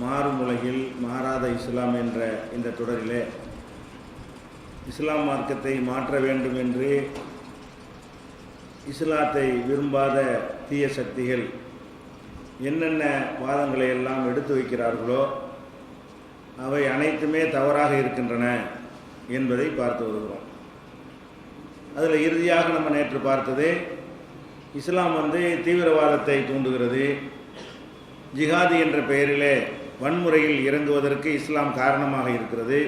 மாறும் உலகில் மாறாத இஸ்லாம் என்ற இந்த தொடரிலே இஸ்லாம் மார்க்கத்தை மாற்ற வேண்டும் என்று இஸ்லாத்தை விரும்பாத தீய சக்திகள் என்னென்ன வாதங்களை எல்லாம் எடுத்து வைக்கிறார்களோ அவை அனைத்துமே தவறாக இருக்கின்றன என்பதை பார்த்து வருகிறோம். அதில் இறுதியாக நம்ம நேற்று பார்த்தது, இஸ்லாம் தீவிரவாதத்தை தூண்டுகிறது, ஜிஹாதி என்ற பெயரிலே வன்முறையில் இறங்குவதற்கு இஸ்லாம் காரணமாக இருக்கிறது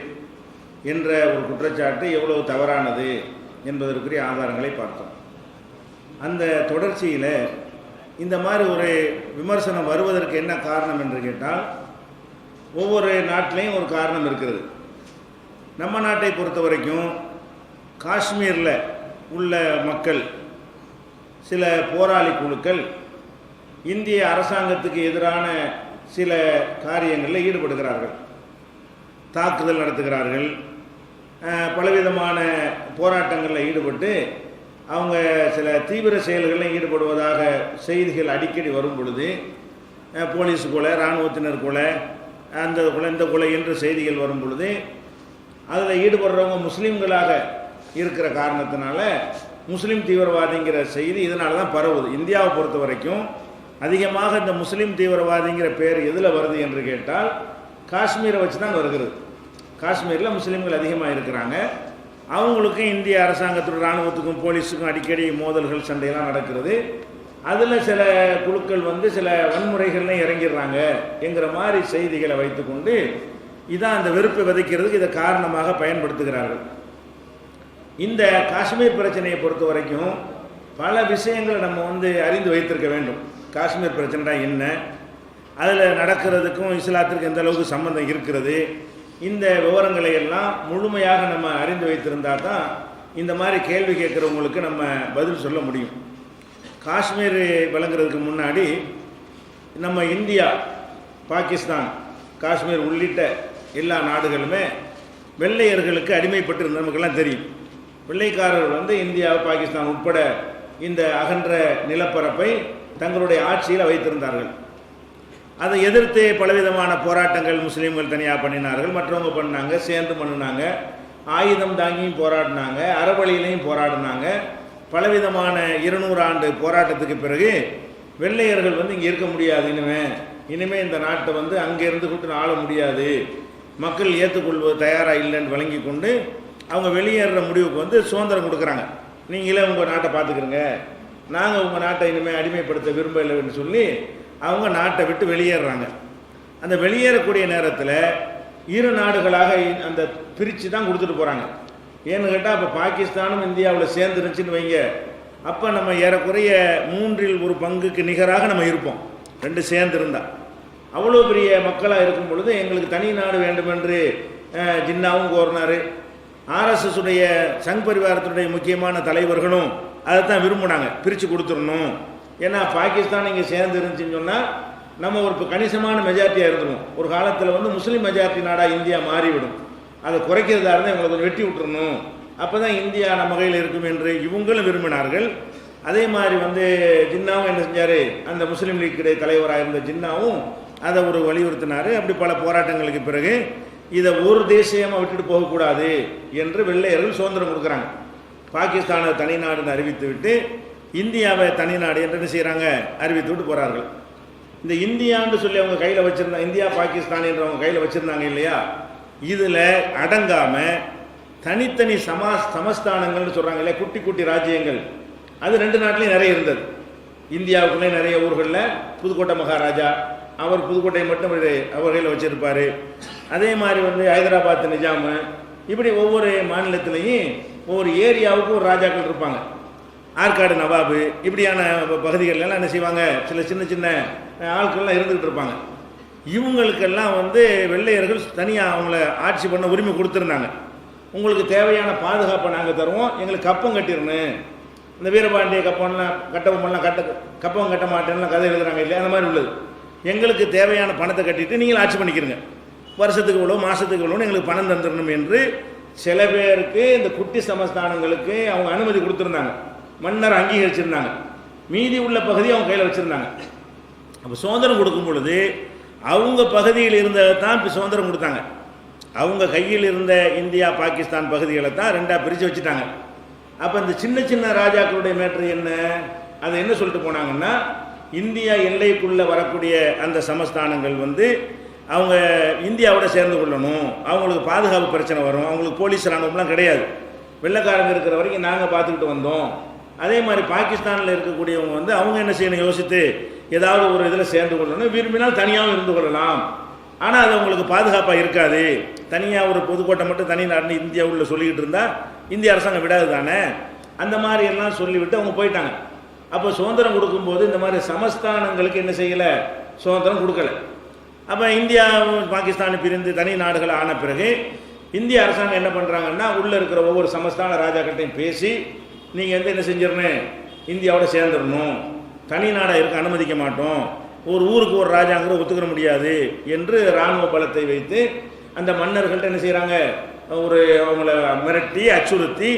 என்ற ஒரு குற்றச்சாட்டு எவ்வளவு தவறானது என்பதற்குரிய ஆதாரங்களை பார்த்தோம். அந்த தொடர்ச்சியில் இந்த மாதிரி ஒரு விமர்சனம் வருவதற்கு என்ன காரணம் என்று கேட்டால், ஒவ்வொரு நாட்டிலையும் ஒரு காரணம் இருக்கிறது. நம்ம நாட்டை பொறுத்த வரைக்கும் காஷ்மீரில் உள்ள மக்கள், சில போராளி குழுக்கள் இந்திய அரசாங்கத்துக்கு எதிரான சில காரியங்களில் ஈடுபடுகிறார்கள், தாக்குதல் நடத்துகிறார்கள், பலவிதமான போராட்டங்களில் ஈடுபட்டு அவங்க சில தீவிர செயல்களில் ஈடுபடுவதாக செய்திகள் அடிக்கடி வரும் பொழுது, போலீஸ் கொலை, இராணுவத்தினர் கொலை, அந்த கொலை இந்த கொலை என்று செய்திகள் வரும் பொழுது, அதில் ஈடுபடுறவங்க முஸ்லீம்களாக இருக்கிற காரணத்தினால முஸ்லீம் தீவிரவாதிங்கிற செய்தி இதனால தான் பரவுது. இந்தியாவை பொறுத்த வரைக்கும் அதிகமாக இந்த முஸ்லீம் தீவிரவாதிங்கிற பேர் எதில் வருது என்று கேட்டால் காஷ்மீரை வச்சு தான் வருகிறது. காஷ்மீரில் முஸ்லீம்கள் அதிகமாக இருக்கிறாங்க. அவங்களுக்கும் இந்திய அரசாங்கத்தோட இராணுவத்துக்கும் போலீஸுக்கும் அடிக்கடி மோதல்கள், சண்டையெல்லாம் நடக்கிறது. அதில் சில குழுக்கள் சில வன்முறைகள்லாம் இறங்கிடுறாங்க என்கிற மாதிரி செய்திகளை வைத்துக்கொண்டு இதான் அந்த வெறுப்பை விதைக்கிறதுக்கு இதை காரணமாக பயன்படுத்துகிறார்கள். இந்த காஷ்மீர் பிரச்சனையை பொறுத்த வரைக்கும் பல விஷயங்களை நம்ம அறிந்து வைத்திருக்க வேண்டும். காஷ்மீர் பிரச்சனை என்ன, அதில் நடக்கிறதுக்கும் இஸ்லாத்திற்கு எந்த அளவுக்கு சம்பந்தம் இருக்கிறது, இந்த விவரங்களை எல்லாம் முழுமையாக நம்ம அறிந்து வைத்திருந்தால் தான் இந்த மாதிரி கேள்வி கேட்குறவங்களுக்கு நம்ம பதில் சொல்ல முடியும். காஷ்மீர் விளங்குறதுக்கு முன்னாடி நம்ம இந்தியா, பாகிஸ்தான், காஷ்மீர் உள்ளிட்ட எல்லா நாடுகளுமே வெள்ளையர்களுக்கு அடிமைப்பட்டு இருந்த நமக்கெல்லாம் தெரியும். வெள்ளைக்காரர்கள் இந்தியா, பாகிஸ்தான் உட்பட இந்த அகன்ற நிலப்பரப்பை தங்களுடைய ஆட்சியில் வைத்திருந்தார்கள். அதை எதிர்த்து பலவிதமான போராட்டங்கள் முஸ்லீம்கள் தனியாக பண்ணினார்கள், மற்றவங்க பண்ணாங்க, சேர்ந்து பண்ணினாங்க, ஆயுதம் தாங்கியும் போராடினாங்க, அறவழியிலையும் போராடினாங்க. பலவிதமான 200 ஆண்டு போராட்டத்துக்கு பிறகு வெள்ளையர்கள் இங்கே இருக்க முடியாது, இனிமே இந்த நாட்டை அங்கே இருந்து கூட்டு ஆள முடியாது, மக்கள் ஏற்றுக்கொள்வது தயாராக இல்லைன்னு வழங்கி கொண்டு அவங்க வெளியேற முடிவுக்கு சுதந்திரம் கொடுக்குறாங்க. நீங்களே உங்கள் நாட்டை பார்த்துக்கிறங்க, நாங்கள் உங்கள் நாட்டை இனிமேல் அடிமைப்படுத்த விரும்பலைன்னு சொல்லி அவங்க நாட்டை விட்டு வெளியேறாங்க. அந்த வெளியேறக்கூடிய நேரத்தில் இரு நாடுகளாக அந்த பிரித்து தான் கொடுத்துட்டு போகிறாங்க. ஏன்னு கேட்டால், அப்போ பாகிஸ்தானும் இந்தியாவில் சேர்ந்துருந்துச்சின்னு வைங்க, அப்போ நம்ம ஏறக்குறைய 1/3 நிகராக நம்ம இருப்போம், ரெண்டு சேர்ந்துருந்தால். அவ்வளோ பெரிய மக்களாக இருக்கும் பொழுது எங்களுக்கு தனி நாடு வேண்டுமென்று ஜின்னாவும் கோரினார். ஆர்எஸ்எஸ் உடைய சங் பரிவாரத்தினுடைய முக்கியமான தலைவர்களும் அதை தான் விரும்பினாங்க, பிரித்து கொடுத்துடணும். ஏன்னா பாகிஸ்தான் இங்கே சேர்ந்து இருந்துச்சுன்னு சொன்னால் நம்ம ஒரு கணிசமான மெஜாரிட்டியாக இருந்துடும். ஒரு காலத்தில் முஸ்லீம் மெஜாரிட்டி நாடாக இந்தியா மாறிவிடும். அதை குறைக்கிறதா இருந்தால் எங்களை கொஞ்சம் வெட்டி விட்டுறணும், அப்போ தான் இந்தியா நம்ம கையில் இருக்கும் என்று இவங்களும் விரும்பினார்கள். அதே மாதிரி ஜின்னாவும் என்ன செஞ்சார், அந்த முஸ்லீம் லீக் தலைவராக இருந்த ஜின்னாவும் அதை ஒரு வலியுறுத்தினார். அப்படி பல போராட்டங்களுக்கு பிறகு இதை ஒரு தேசியமாக விட்டுட்டு போகக்கூடாது என்று வெள்ளையர்கள் சுதந்திரம் கொடுக்குறாங்க. பாகிஸ்தானை தனி நாடுன்னு அறிவித்து விட்டு இந்தியாவை தனி நாடு என்று என்ன செய்கிறாங்க, அறிவித்து விட்டு போகிறார்கள். இந்த இந்தியான்னு சொல்லி அவங்க கையில் வச்சுருந்தாங்க, இந்தியா பாகிஸ்தான் என்று அவங்க கையில் வச்சுருந்தாங்க இல்லையா, இதில் அடங்காமல் தனித்தனி சமஸ்தானங்கள்னு சொல்கிறாங்க இல்லையா, குட்டி குட்டி ராஜ்யங்கள், அது 2 நாட்டிலையும் நிறைய இருந்தது. இந்தியாவுக்குள்ளே நிறைய ஊர்களில் புதுக்கோட்டை மகாராஜா, அவர் புதுக்கோட்டை மட்டும் அவர் கையில் வச்சுருப்பார். அதே மாதிரி ஹைதராபாத் நிஜாமு, இப்படி ஒவ்வொரு மாநிலத்திலையும் ஒவ்வொரு ஏரியாவுக்கும் ஒரு ராஜாக்கள் இருப்பாங்க. ஆற்காடு நவாபு, இப்படியான பகுதிகளெல்லாம் என்ன செய்வாங்க, சில சின்ன சின்ன ஆட்கள்லாம் இருந்துக்கிட்டு இருப்பாங்க. இவங்களுக்கெல்லாம் வெள்ளையர்கள் தனியாக அவங்கள ஆட்சி பண்ண உரிமை கொடுத்துருந்தாங்க. உங்களுக்கு தேவையான பாதுகாப்பை நாங்கள் தருவோம், எங்களுக்கு கப்பம் கட்டிடணும். இந்த வீரபாண்டிய கப்பம்லாம் கப்பம் கட்ட மாட்டேன்லாம் கதை எழுதுறாங்க இல்லையா, அந்த மாதிரி உள்ளது. எங்களுக்கு தேவையான பணத்தை கட்டிட்டு நீங்கள் ஆட்சி பண்ணிக்கிறங்க, வருஷத்துக்கு இவ்வளோ, மாதத்துக்கு இவ்வளோன்னு எங்களுக்கு பணம் தந்துடணும் என்று சில பேருக்கு, இந்த குட்டி சமஸ்தானங்களுக்கு அவங்க அனுமதி கொடுத்துருந்தாங்க, மன்னர் அங்கீகரிச்சிருந்தாங்க. மீதி உள்ள பகுதி அவங்க கையில் வச்சுருந்தாங்க. அப்போ சுதந்திரம் கொடுக்கும் பொழுது அவங்க பகுதியில் இருந்ததை தான் இப்போ சுதந்திரம் கொடுத்தாங்க. அவங்க கையில் இருந்த இந்தியா பாகிஸ்தான் பகுதிகளை தான் ரெண்டாக பிரித்து வச்சுட்டாங்க. அப்போ இந்த சின்ன சின்ன ராஜாக்களுடைய மேட்ரு என்ன, அதை என்ன சொல்லிட்டு போனாங்கன்னா, இந்தியா எல்லைக்குள்ளே வரக்கூடிய அந்த சமஸ்தானங்கள் வந்து அவங்க இந்தியாவோட சேர்ந்து கொள்ளணும், அவங்களுக்கு பாதுகாப்பு பிரச்சனை வரும், அவங்களுக்கு போலீஸ் ராணுவம்லாம் கிடையாது, வெள்ளைக்காரங்க இருக்கிற வரைக்கும் நாங்கள் பார்த்துக்கிட்டு வந்தோம். அதே மாதிரி பாகிஸ்தானில் இருக்கக்கூடியவங்க வந்து அவங்க என்ன செய்யணும் யோசித்து ஏதாவது ஒரு இதில் சேர்ந்து கொள்ளணும், விரும்பினால் தனியாகவும் இருந்து கொள்ளலாம், ஆனால் அது அவங்களுக்கு பாதுகாப்பாக இருக்காது. தனியாக ஒரு புதுக்கோட்டை மட்டும் தனி நாடுன்னு இந்தியா உள்ள சொல்லிக்கிட்டு இருந்தால் இந்திய அரசாங்கம் விடாது தானே. அந்த மாதிரி எல்லாம் சொல்லிவிட்டு அவங்க போயிட்டாங்க. அப்போ சுதந்திரம் கொடுக்கும்போது இந்த மாதிரி சமஸ்தானங்களுக்கு என்ன செய்யலை, சுதந்திரம் கொடுக்கல. அப்போ இந்தியா பாகிஸ்தான் பிரிந்து தனி நாடுகள் ஆன பிறகு இந்திய அரசாங்கம் என்ன பண்ணுறாங்கன்னா, உள்ளே இருக்கிற ஒவ்வொரு சமஸ்தான ராஜாக்கள்கிட்டையும் பேசி நீங்கள் என்ன செஞ்சிடணும், இந்தியாவோட சேர்ந்துடணும், தனி நாடாக இருக்க அனுமதிக்க மாட்டோம், ஒரு ஊருக்கு ஒரு ராஜாங்கிற ஒத்துக்கிற முடியாது என்று இராணுவ பலத்தை வைத்து அந்த மன்னர்கள்ட்ட என்ன செய்கிறாங்க, ஒரு அவங்கள மிரட்டி அச்சுறுத்தி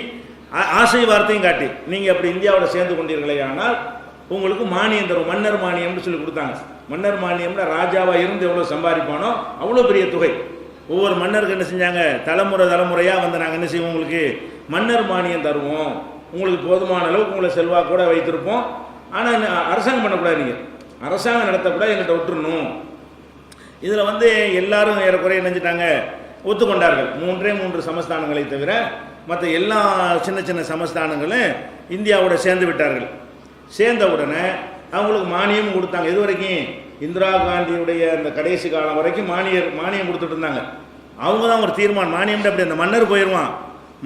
ஆசை வார்த்தையும் காட்டி நீங்கள் அப்படி இந்தியாவோட சேர்ந்து கொண்டீர்களே ஆனால் உங்களுக்கு மானியம் தரும், மன்னர் மானியம்னு சொல்லி கொடுத்தாங்க. மன்னர் மானியம்னா ராஜாவாக இருந்து எவ்வளோ சம்பாதிப்பானோ அவ்வளோ பெரிய தொகை. ஒவ்வொரு மன்னருக்கு என்ன செஞ்சாங்க, தலைமுறையாக வந்து நாங்கள் என்ன செய்வோம், உங்களுக்கு மன்னர் மானியம் தருவோம், உங்களுக்கு போதுமான அளவுக்கு உங்களை செல்வாக்கூட வைத்திருப்போம், ஆனால் அரசாங்கம் பண்ணக்கூடாது, நீங்கள் அரசாங்கம் நடத்தக்கூடாது, எங்கள்கிட்ட விட்டுருணும். இதில் வந்து எல்லாரும் ஏறக்குறைய நினைஞ்சிட்டாங்க, ஒத்துக்கொண்டார்கள். 3 சமஸ்தானங்களை தவிர மற்ற எல்லா சின்ன சின்ன சமஸ்தானங்களும் இந்தியாவோட சேர்ந்து விட்டார்கள். சேர்ந்த உடனே அவங்களுக்கு மானியம் கொடுத்தாங்க. இது வரைக்கும் இந்திரா காந்தியுடைய அந்த கடைசி காலம் வரைக்கும் மானியம் கொடுத்துட்டு இருந்தாங்க. அவங்க தான் ஒரு தீர்மானம், மானியம்ட்டு அப்படி அந்த மன்னர் போயிடுவான்,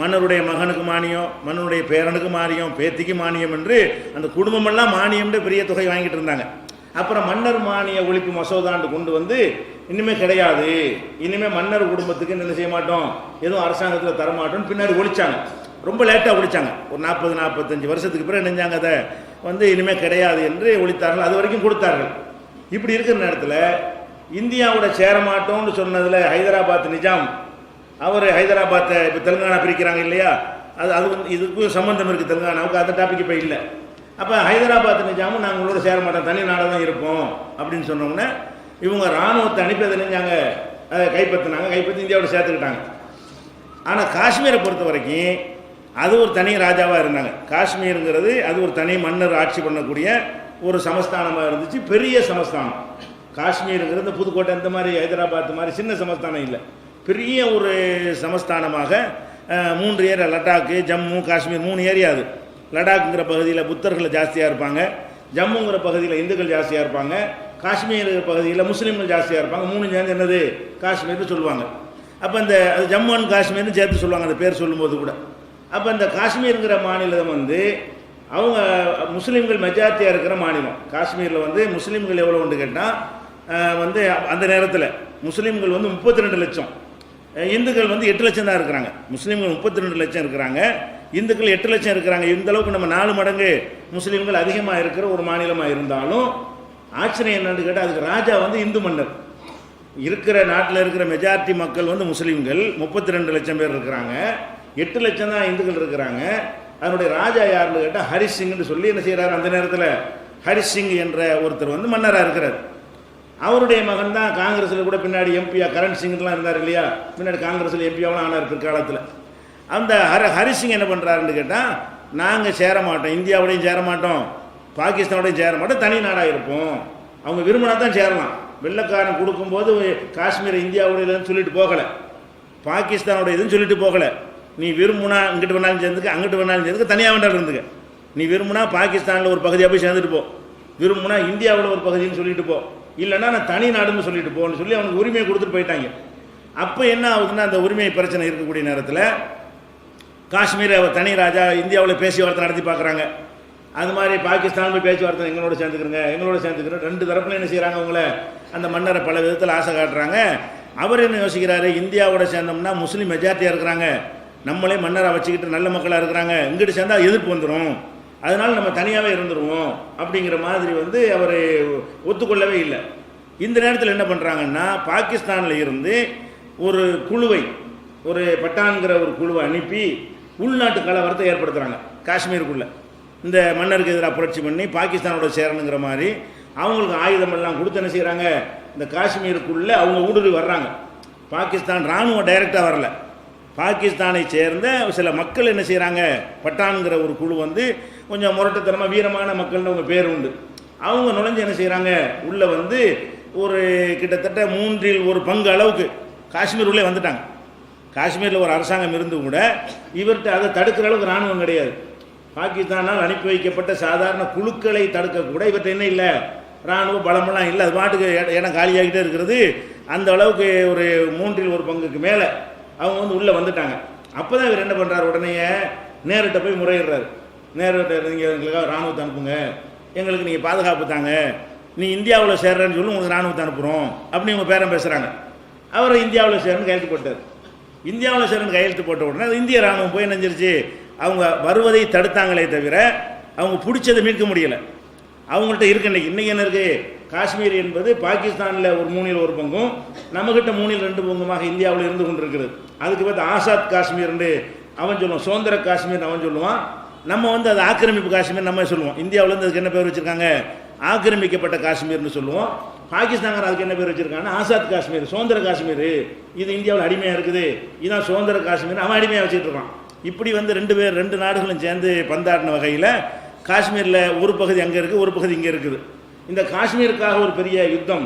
மன்னருடைய மகனுக்கு மானியம், மன்னருடைய பேரனுக்கு மானியம், பேத்திக்கு மானியம் என்று அந்த குடும்பமெல்லாம் மானியம்ட்டு பெரிய தொகை வாங்கிட்டு இருந்தாங்க. அப்புறம் மன்னர் மானிய ஒழிப்பு மசோதாண்டு கொண்டு வந்து இனிமேல் கிடையாது, இனிமேல் மன்னர் குடும்பத்துக்கு என்ன செய்ய மாட்டோம், எதுவும் அரசாங்கத்தில் தரமாட்டோம்னு பின்னாடி ஒழிச்சாங்க. ரொம்ப லேட்டாக ஒழிச்சாங்க. ஒரு 40-45 வருஷத்துக்கு பிறகு நினைஞ்சாங்க அதை வந்து இனிமேல் கிடையாது என்று ஒழித்தார்கள். அது வரைக்கும் கொடுத்தார்கள். இப்படி இருக்கிற நேரத்தில் இந்தியாவோட சேரமாட்டோம்னு சொன்னதில் ஹைதராபாத் நிஜாம், அவர் ஹைதராபாத்தை இப்போ தெலுங்கானா பிரிக்கிறாங்க இல்லையா, அது வந்து இதுக்கும் சம்பந்தம் இருக்குது தெலுங்கானாவுக்கு, அந்த டாபிக் இப்போ இல்லை. அப்போ ஹைதராபாத் நிஜாமும் நாங்கள் உங்களோட சேர மாட்டோம், தனி நாடாக தான் இருப்போம் அப்படின்னு சொன்னோம்னா இவங்க இராணுவத்தை அனுப்பி அதை நினைஞ்சாங்க, அதை கைப்பற்றி இந்தியாவோட சேர்த்துக்கிட்டாங்க. ஆனால் காஷ்மீரை பொறுத்த வரைக்கும் அது ஒரு தனி ராஜாவாக இருந்தாங்க. காஷ்மீருங்கிறது அது ஒரு தனி மன்னர் ஆட்சி பண்ணக்கூடிய ஒரு சமஸ்தானமாக இருந்துச்சு, பெரிய சமஸ்தானம். காஷ்மீருங்கிறது புதுக்கோட்டை இந்த மாதிரி ஹைதராபாத் மாதிரி சின்ன சமஸ்தானம் இல்லை, பெரிய ஒரு சமஸ்தானமாக 3 ஏரியா, லடாக்கு, ஜம்மு, காஷ்மீர் 3 ஏரியா. அது லடாக்குங்கிற பகுதியில் புத்தர்கள் ஜாஸ்தியாக இருப்பாங்க, ஜம்முங்கிற பகுதியில் இந்துக்கள் ஜாஸ்தியாக இருப்பாங்க, காஷ்மீர் பகுதியில் முஸ்லீம்கள் ஜாஸ்தியாக இருப்பாங்க. 3 சேர்ந்து என்னது காஷ்மீர்னு சொல்லுவாங்க. அப்போ இந்த அது ஜம்மு அண்ட் காஷ்மீர்னு சேர்த்து சொல்லுவாங்க அந்த பேர் சொல்லும்போது கூட. அப்போ இந்த காஷ்மீருங்கிற மாநிலம் வந்து அவங்க முஸ்லீம்கள் மெஜாரிட்டியாக இருக்கிற மாநிலம். காஷ்மீரில் வந்து முஸ்லீம்கள் எவ்வளோ உண்டு கேட்டால் வந்து அந்த நேரத்தில் முஸ்லீம்கள் வந்து 32 லட்சம், இந்துக்கள் வந்து 8 லட்சம் தான் இருக்கிறாங்க. முஸ்லீம்கள் 32 லட்சம் இருக்கிறாங்க, இந்துக்கள் 8 லட்சம் இருக்கிறாங்க. இந்த அளவுக்கு நம்ம 4 மடங்கு முஸ்லீம்கள் அதிகமாக இருக்கிற ஒரு மாநிலமாக இருந்தாலும் ஆச்சரியம் என்னன்னு கேட்டால் அதுக்கு ராஜா வந்து இந்து மன்னர். இருக்கிற நாட்டில் இருக்கிற மெஜாரிட்டி மக்கள் வந்து முஸ்லீம்கள் 32 லட்சம் பேர் இருக்கிறாங்க, 8 லட்சம் தான் இந்துக்கள் இருக்கிறாங்க. அதனுடைய ராஜா யாருன்னு கேட்டால் ஹரிஷ் சிங்னு சொல்லி என்ன செய்கிறார், அந்த நேரத்தில் ஹரிஷ் சிங் என்ற ஒருத்தர் வந்து மன்னராக இருக்கிறார். அவருடைய மகன் தான் காங்கிரஸில் கூட பின்னாடி எம்பியா கரண் சிங்லாம் இருந்தார் இல்லையா, பின்னாடி காங்கிரஸில் எம்பியாவும் ஆனார் பிற்காலத்தில். அந்த ஹரிஷ் சிங் என்ன பண்ணுறாருன்னு கேட்டால், நாங்கள் சேர மாட்டோம், இந்தியாவோடையும் சேர மாட்டோம், பாகிஸ்தானோடையும் சேர மாட்டோம், தனி நாடாக இருப்போம். அவங்க விரும்பினா தான் சேரலாம். வெள்ளைக்காரன் கொடுக்கும்போது காஷ்மீரை இந்தியாவுடையதுன்னு சொல்லிட்டு போகலை, பாகிஸ்தானோட இதுன்னு சொல்லிட்டு போகலை. நீ விரும்புனா இங்கிட்டு வேணாலும் சேர்ந்துக்க, அங்கிட்டு வேணாலும் சேர்ந்துக்க, தனியாக வேண்டாம் இருந்துக்க. நீ விரும்புனா பாகிஸ்தானில் ஒரு பகுதியாக போய் சேர்ந்துட்டு போ, விரும்புனா இந்தியாவில் ஒரு பகுதின்னு சொல்லிட்டு போ, இல்லைன்னா நான் தனி நாடுன்னு சொல்லிட்டு போன்னு சொல்லி அவனுக்கு உரிமையை கொடுத்துட்டு போயிட்டாங்க. அப்போ என்ன ஆகுதுன்னா, அந்த உரிமை பிரச்சனை இருக்கக்கூடிய நேரத்தில் காஷ்மீரை தனி ராஜா இந்தியாவில் பேச்சுவார்த்தை நடத்தி பார்க்குறாங்க. அது மாதிரி பாகிஸ்தான் போய் பேச்சுவார்த்தை எங்களோட சேர்ந்துக்கிறேன் 2 தரப்புல என்ன செய்கிறாங்க, அவங்கள அந்த மன்னரை பல விதத்தில் ஆசை காட்டுறாங்க. அவர் என்ன யோசிக்கிறாரு, இந்தியாவோட சேர்ந்தோம்னா முஸ்லீம் மெஜாரிட்டியாக இருக்கிறாங்க, நம்மளே மன்னராக வச்சுக்கிட்டு நல்ல மக்களாக இருக்கிறாங்க, இங்கிட்டு சேர்ந்தால் எதிர்ப்பு வந்துடும், அதனால் நம்ம தனியாகவே இருந்துருவோம் அப்படிங்கிற மாதிரி வந்து அவர் ஒத்துக்கொள்ளவே இல்லை. இந்த நேரத்தில் என்ன பண்ணுறாங்கன்னா, பாகிஸ்தானில் இருந்து ஒரு குழுவை, ஒரு பட்டான்கிற ஒரு குழுவை அனுப்பி உள்நாட்டு கலவரத்தை ஏற்படுத்துகிறாங்க. காஷ்மீருக்குள்ளே இந்த மன்னருக்கு எதிராக புரட்சி பண்ணி பாகிஸ்தானோட சேரணுங்கிற மாதிரி அவங்களுக்கு ஆயுதமெல்லாம் கொடுத்து என்ன செய்கிறாங்க, இந்த காஷ்மீருக்குள்ளே அவங்க ஊடுருவி வர்றாங்க. பாகிஸ்தான் இராணுவம் டைரெக்டாக வரல, பாகிஸ்தானை சேர்ந்த சில மக்கள் என்ன செய்கிறாங்க, பட்டான்கிற ஒரு குழு வந்து கொஞ்சம் முரட்டுத்தனமாக வீரமான மக்கள்னு அவங்க பேர் உண்டு. அவங்க நுழைஞ்சு என்ன செய்கிறாங்க, உள்ளே வந்து ஒரு கிட்டத்தட்ட 1/3 அளவுக்கு காஷ்மீர் உள்ளே வந்துட்டாங்க. காஷ்மீரில் ஒரு அரசாங்கம் இருந்து கூட இவர்கிட்ட அதை தடுக்கிற அளவுக்கு இராணுவம் கிடையாது. பாகிஸ்தானால் அனுப்பி வைக்கப்பட்ட சாதாரண குழுக்களை தடுக்கக்கூட இவர்கிட்ட என்ன இல்லை, இராணுவ பலமெல்லாம் இல்லை. அது பாட்டுக்கு இடம் காலியாகிட்டே இருக்கிறது. அந்த அளவுக்கு ஒரு 1/3 மேலே அவங்க வந்து உள்ளே வந்துட்டாங்க. அப்போ தான் இவர் என்ன பண்ணுறாரு, உடனே நேருகிட்ட போய் முறையிடுறாரு. நேருகிட்ட நீங்கள் எங்களுக்காக இராணுவத்தை அனுப்புங்க, எங்களுக்கு நீங்கள் பாதுகாப்பு தாங்க, நீ இந்தியாவில் சேர்றேன்னு சொல்லி உங்களுக்கு இராணுவத்தை அனுப்புகிறோம் அப்படின்னு இவங்க பேரம் பேசுகிறாங்க. அவர் இந்தியாவில் சேர்ன்னு கையெழுத்து போட்டார். இந்தியாவில் சேர்ன்னு கையெழுத்து போட்ட உடனே அது இந்திய இராணுவம் போய் நினைஞ்சிருச்சு. அவங்க வருவதை தடுத்தாங்களே தவிர அவங்க பிடிச்சதை மீட்க முடியலை. அவங்கள்ட்ட இருக்கு இன்றைக்கி என்ன இருக்குது, காஷ்மீர் என்பது பாகிஸ்தானில் ஒரு 1/3 நம்மக்கிட்ட 2/3 இந்தியாவில் இருந்து கொண்டு இருக்கிறது. அதுக்கு பார்த்து ஆசாத் காஷ்மீர்னு அவன் சொல்லுவான், சுதந்திர காஷ்மீர் அவன் சொல்லுவான். நம்ம வந்து அது ஆக்கிரமிப்பு காஷ்மீர் நம்ம சொல்லுவோம். இந்தியாவிலேருந்து அதுக்கு என்ன பேர் வச்சுருக்காங்க, ஆக்கிரமிக்கப்பட்ட காஷ்மீர்னு சொல்லுவோம். பாகிஸ்தான்கார அதுக்கு என்ன பேர் வச்சுருக்காங்கன்னா ஆசாத் காஷ்மீர், சுதந்திர காஷ்மீர். இது இந்தியாவில் அடிமையாக இருக்குது, இதுதான் சுதந்திர காஷ்மீர், அவன் அடிமையாக வச்சுட்டு இருக்கான். இப்படி வந்து 2 நாடுகளும் சேர்ந்து பந்தாடின வகையில் காஷ்மீரில் ஒரு பகுதி அங்கே இருக்குது, ஒரு பகுதி இங்கே இருக்குது. இந்த காஷ்மீருக்காக ஒரு பெரிய யுத்தம்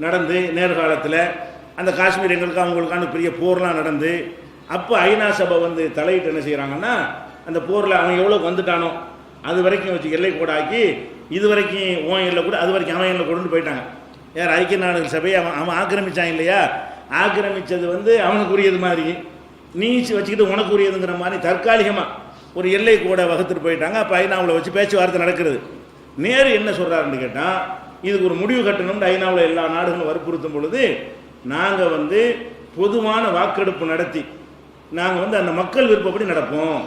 நடந்து நேர்காலத்தில் அந்த காஷ்மீர் எங்களுக்காக அவங்களுக்கான பெரிய போர்லாம் நடந்து, அப்போ ஐநா சபை வந்து தலையிட்டு என்ன செய்கிறாங்கன்னா, அந்த போரில் அவன் எவ்வளோக்கு வந்துட்டானோ அது வரைக்கும் வச்சு எல்லை கூட ஆக்கி, இது வரைக்கும் ஓன் எல்லை கூட அது வரைக்கும் அவன் எல்லை கொண்டு போயிட்டாங்க. யார், ஐக்கிய நாடுகள் சபையை அவன் ஆக்கிரமித்தான் இல்லையா, ஆக்கிரமித்தது வந்து அவனுக்குரியது மாதிரி, நீ வச்சுக்கிட்டு உனக்குரியதுங்கிற மாதிரி தற்காலிகமாக ஒரு எல்லை கூட வகுத்துட்டு போயிட்டாங்க. அப்போ ஐநாவில் வச்சு பேச்சுவார்த்தை நடக்கிறது. நேரு என்ன சொல்கிறாருன்னு கேட்டால், இதுக்கு ஒரு முடிவு கட்டணும்னு ஐநாவில் எல்லா நாடுகளும் வற்புறுத்தும் பொழுது, நாங்கள் வந்து பொதுவான வாக்கெடுப்பு நடத்தி நாங்கள் வந்து அந்த மக்கள் விருப்பப்படி நடப்போம்.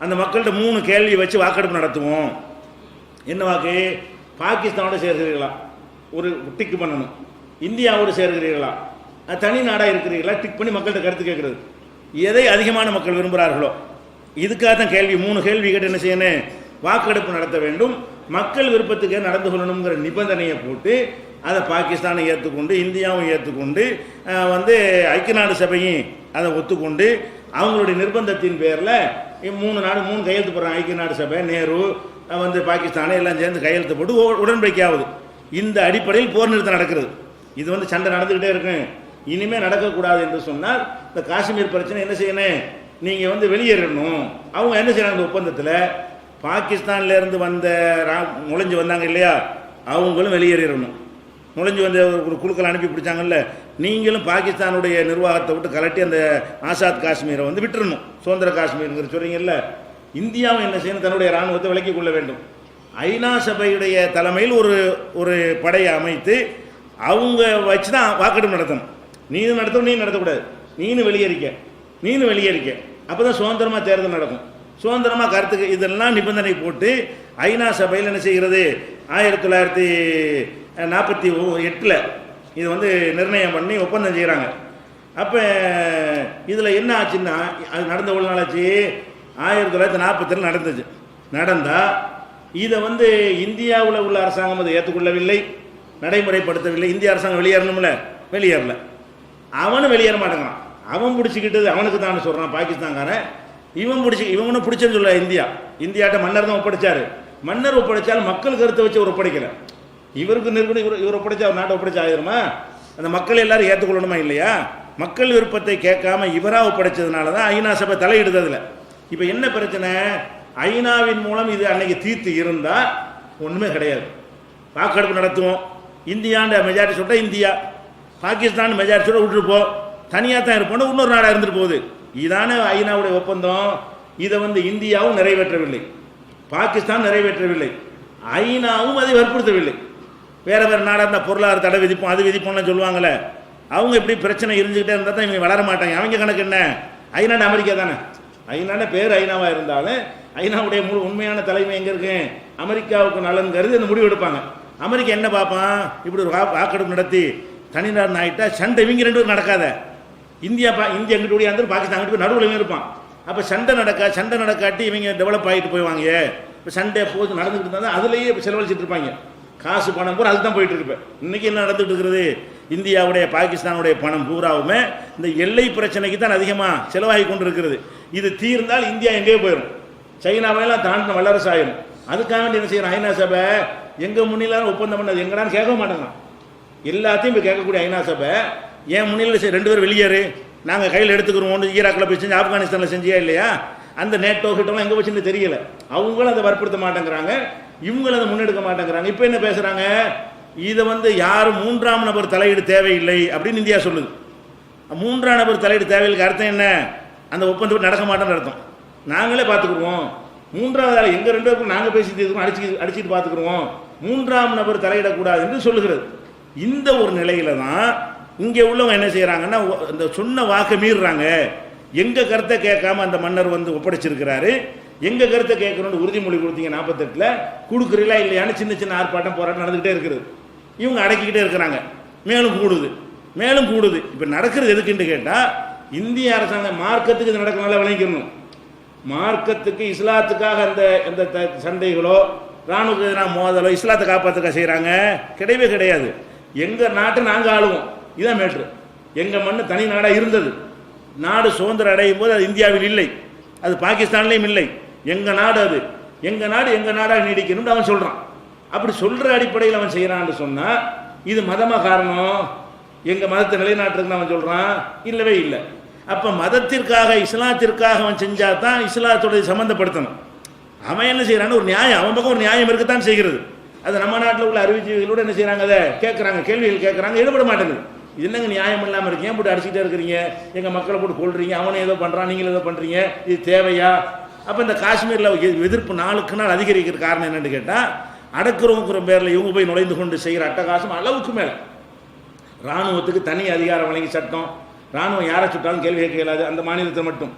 அந்த மக்கள்கிட்ட 3 கேள்வி வச்சு வாக்கெடுப்பு நடத்துவோம். என்ன வாக்கு, பாகிஸ்தானோட சேர்கிறீர்களா, ஒரு டிக் பண்ணணும். இந்தியாவோடு சேர்கிறீர்களா, தனி நாடாக இருக்கிறீர்களா, டிக் பண்ணி மக்கள்கிட்ட கருத்து கேட்குறது. எதை அதிகமான மக்கள் விரும்புகிறார்களோ இதுக்காக தான் கேள்வி. 3 கேள்வி கேட்டு என்ன செய்யணும், வாக்கெடுப்பு நடத்த வேண்டும். மக்கள் விருப்பத்துக்கு நடந்து கொள்ளணுங்கிற நிபந்தனையை போட்டு அதை பாகிஸ்தானை ஏற்றுக்கொண்டு இந்தியாவும் ஏற்றுக்கொண்டு வந்து ஐக்கிய நாடு சபையும் அதை ஒத்துக்கொண்டு அவங்களுடைய நிர்பந்தத்தின் பேரில் 3 கையெழுத்து போடுறாங்க. ஐக்கிய நாடு சபை, நேரு வந்து பாகிஸ்தானை எல்லாம் சேர்ந்து கையெழுத்து போட்டு உடன்படிக்கை ஆகுது. இந்த அடிப்படையில் போர் நிறுத்தம் நடக்கிறது. இது வந்து சண்டை நடந்துக்கிட்டே இருக்கு. இனிமேல் நடக்கக்கூடாது என்று சொன்னால் இந்த காஷ்மீர் பிரச்சனை என்ன செய்யணும், நீங்கள் வந்து வெளியேறணும். அவங்க என்ன செய்யறாங்க, இந்த ஒப்பந்தத்தில் பாகிஸ்தான்லேருந்து வந்த நுழைஞ்சு வந்தாங்க இல்லையா, அவங்களும் வெளியேறிடணும். நுழைஞ்சு வந்த ஒரு குழுக்கள் அனுப்பி பிடிச்சாங்கல்ல, நீங்களும் பாகிஸ்தானுடைய நிர்வாகத்தை விட்டு கலட்டி அந்த ஆசாத் காஷ்மீரை வந்து விட்டுறணும். சுதந்திர காஷ்மீருங்கிற சொல்கிறீங்கல்ல, இந்தியாவும் என்ன செய்யணும், தன்னுடைய இராணுவத்தை விலக்கிக் கொள்ள வேண்டும். ஐநா சபையுடைய தலைமையில் ஒரு படையை அமைத்து அவங்க வச்சு தான் வாக்கெடுப்பு நடத்தணும். நீனும் நடத்தணும், நீ நடத்தக்கூடாது, நீனும் வெளியேறிக்க. அப்போ தான் சுதந்திரமாக தேர்தல் நடக்கும், சுதந்திரமாக கருத்துக்கு இதெல்லாம் நிபந்தனை போட்டு ஐநா சபையில் என்ன செய்கிறது, 1948 இது வந்து நிர்ணயம் பண்ணி ஒப்பந்தம் செய்கிறாங்க. அப்போ இதில் என்ன ஆச்சுன்னா, அது நடந்த ஒரு நாளாச்சு, 1947 நடந்துச்சு. நடந்தால் இதை வந்து இந்தியாவில் உள்ள அரசாங்கம் அதை ஏற்றுக்கொள்ளவில்லை, நடைமுறைப்படுத்தவில்லை. இந்திய அரசாங்கம் வெளியேறல. அவனும் வெளியேற மாட்டேங்கிறான். அவன் பிடிச்சிக்கிட்டது அவனுக்கு தான் சொல்கிறான் பாகிஸ்தான்காரன். இவனும் பிடிச்சேன்னு சொல்ல இந்தியாட்ட மன்னர் தான் ஒப்படைச்சார். மன்னர் ஒப்படைச்சாலும் மக்கள் கருத்தை வச்சு ஒரு ஒப்படைக்கலை. இவருக்கு நிறுவனம் இவர் ஒப்படைச்சா ஒரு நாட்டை ஒப்படைச்சா ஆயிருமா? அந்த மக்கள் எல்லாரும் ஏற்றுக்கொள்ளணுமா இல்லையா? மக்கள் விருப்பத்தை கேட்காம இவராக ஒப்படைச்சதுனால தான் ஐநா சபை தலையிடுறதில்ல. இப்போ என்ன பிரச்சனை, ஐநாவின் மூலம் இது அன்னைக்கு தீர்த்து இருந்தால் ஒன்றுமே கிடையாது. வாக்கெடுப்பு நடத்துவோம், இந்தியாண்ட மெஜாரிட்டி சொல்லிட்டா இந்தியா, பாகிஸ்தான் மெஜாரிட்டி சொல்ல விட்டுருப்போம், தனியாக தான் இருப்போம், இன்னொரு நாடாக இருந்துட்டு போகுது. இதான ஐநாவுடைய ஒப்பந்தம். இதை வந்து இந்தியாவும் நிறைவேற்றவில்லை, பாகிஸ்தான் நிறைவேற்றவில்லை, ஐநாவும் அதை வற்புறுத்தவில்லை. வேறு நாடாக இருந்தால் பொருளாதார தடை விதிப்போம், அது விதிப்போம்லாம் சொல்லுவாங்களே, அவங்க இப்படி பிரச்சனை இருந்துக்கிட்டே இருந்தால் தான் இவங்க வளர மாட்டாங்க. அவங்க கணக்கு என்ன, ஐநாடு அமெரிக்கா தானே, ஐநாட பேர் ஐநாவாக இருந்தாலும் ஐநாவுடைய உண்மையான தலைமை எங்கே இருக்கு, அமெரிக்காவுக்கு நலன் கருதி அந்த முடிவு எடுப்பாங்க. அமெரிக்கா என்ன பார்ப்பான், இப்படி ஒரு வாக்கெடுப்பு நடத்தி தனிநாடு ஆகிட்டா சண்டை இவங்க 2 பேரும் நடக்காத. இந்தியா எங்கிட்ட ஓடியா இருந்தாலும் பாகிஸ்தான் அங்கிட்டு போய் நடுவில் இருப்பான். அப்போ சண்டை நடக்காட்டி இவங்க டெவலப் ஆகிட்டு போய்வாங்க. இப்போ சண்டை போது நடந்துக்கிட்டு இருந்தால் அதுலேயே செலவழிச்சிட்டு இருப்பாங்க. காசு பணம் பூரா அதுக்கு தான் போயிட்டு இருக்கு. இன்னைக்கு என்ன நடந்துட்டு இருக்கிறது? இந்தியாவுடைய பாகிஸ்தானுடைய பணம் பூராவுமே இந்த எல்லை பிரச்சனைக்கு தான் அதிகமாக செலவாகி கொண்டு இருக்கிறது. இது தீர்ந்தால் இந்தியா எங்கேயோ போயிடும், சைனாவையெல்லாம் தாண்டின வல்லரசு ஆயிடும். அதுக்காக வேண்டி என்ன செய்யணும்? ஐநா சபை எங்கள் முன்னிலாம் ஒப்பந்தம் பண்ணது எங்கடான்னு கேட்க மாட்டேங்கிறான். எல்லாத்தையும் இப்போ கேட்கக்கூடிய ஐநா சபை ஏன் முன்னிலையில் 2 பேர் வெளியேறு, நாங்கள் கையில் எடுத்துக்கிறோம். ஈராக்கில் போய் செஞ்சு ஆப்கானிஸ்தானில் செஞ்சியா இல்லையா? அந்த நேட்டோ கிட்டலாம் எங்கே வச்சுன்னு தெரியல. அவங்களும் அதை வற்புறுத்த மாட்டேங்கிறாங்க, இவங்களும் அதை முன்னெடுக்க மாட்டேங்கிறாங்க. இப்போ என்ன பேசுகிறாங்க? இதை யாரும் 3ஆம் நபர் தலையீடு தேவையில்லை அப்படின்னு இந்தியா சொல்லுது. 3ஆம் நபர் தலையீடு தேவையில்லைக்கு அர்த்தம் என்ன? அந்த ஒப்பந்தம் நடக்க மாட்டேன்னு அர்த்தம். நாங்களே பார்த்துக்குருவோம், 3வது ஆள் எங்கள் 2 பேருக்கும் நாங்கள் பேசி தீர்க்கணும், அடிச்சுட்டு பார்த்துக்குருவோம், 3ஆம் நபர் தலையிடக்கூடாது என்று சொல்லுகிறது. இந்த ஒரு நிலையில தான் இங்கே உள்ளவங்க என்ன செய்கிறாங்கன்னா, இந்த சொன்ன வாக்கை மீறுறாங்க. எங்கள் கருத்தை கேட்காம அந்த மன்னர் ஒப்படைச்சிருக்கிறாரு, எங்கள் கருத்தை கேட்கணும்னு உறுதிமொழி கொடுத்தீங்க 48ல், கொடுக்குறீங்களா இல்லையான்னு சின்ன சின்ன ஆர்ப்பாட்டம் போராட்டம் நடந்துக்கிட்டே இருக்குது. இவங்க அடக்கிக்கிட்டே இருக்கிறாங்க. மேலும் கூடுது, மேலும் கூடுது. இப்போ நடக்கிறது எதுக்குன்னு கேட்டால், இந்திய அரசாங்கம் மார்க்கத்துக்கு இது நடக்கிறனால விளங்கிக்கணும். மார்க்கத்துக்கு இஸ்லாத்துக்காக அந்த சண்டைகளோ இராணுவ எதிரான மோதலோ இஸ்லாத்தை காப்பாற்றுக்க செய்கிறாங்க கிடையவே கிடையாது. எங்கள் நாட்டை நாங்கள் ஆளுவோம், இதுதான் மேட்ரு. எங்கள் மண் தனி நாடாக இருந்தது. நாடு சுதந்திரம் அடையும் போது அது இந்தியாவில் இல்லை, அது பாகிஸ்தான்லேயும் இல்லை. எங்கள் நாடு அது, எங்கள் நாடு எங்கள் நாடாக நீடிக்கணும்னு அவன் சொல்கிறான். அப்படி சொல்கிற அடிப்படையில் அவன் செய்கிறான்னு சொன்னால் இது மதமாக காரணம், எங்கள் மதத்தை நிலைநாட்டுறதுன்னு அவன் சொல்கிறான்? இல்லவே இல்லை. அப்போ மதத்திற்காக இஸ்லாத்திற்காக அவன் செஞ்சால் தான் இஸ்லாத்தோட சம்மந்தப்படுத்தணும். அவன் என்ன செய்கிறான்னு ஒரு நியாயம், அவன் பக்கம் ஒரு நியாயம் இருக்கத்தான் செய்கிறது. அது நம்ம நாட்டில் உள்ள அறிவிச்சிகளோடு என்ன செய்கிறாங்க, அதை கேட்குறாங்க, கேள்விகள் கேட்குறாங்க, ஈடுபட மாட்டேங்குது. இது என்னங்க நியாயம் இல்லாமல் இருக்கு, ஏன் போட்டு அடிச்சுட்டே இருக்கிறீங்க, எங்கள் மக்களை போட்டு கொள்றீங்க, அவனை ஏதோ பண்ணுறான், நீங்களும் ஏதோ பண்ணுறீங்க, இது தேவையா? அப்போ இந்த காஷ்மீரில் எதிர்ப்பு நாளுக்கு நாள் அதிகரிக்கிற காரணம் என்னென்னு கேட்டால், அடக்குறவங்கிற பேரில் இவங்க போய் நுழைந்து கொண்டு செய்கிற அட்டகாசம் அளவுக்கு மேலே. இராணுவத்துக்கு தனி அதிகாரம் வழங்கி சட்டம், இராணுவம் யாரை சுட்டாலும் கேள்வி கேட்க இயலாது, அந்த மாநிலத்தை மட்டும்.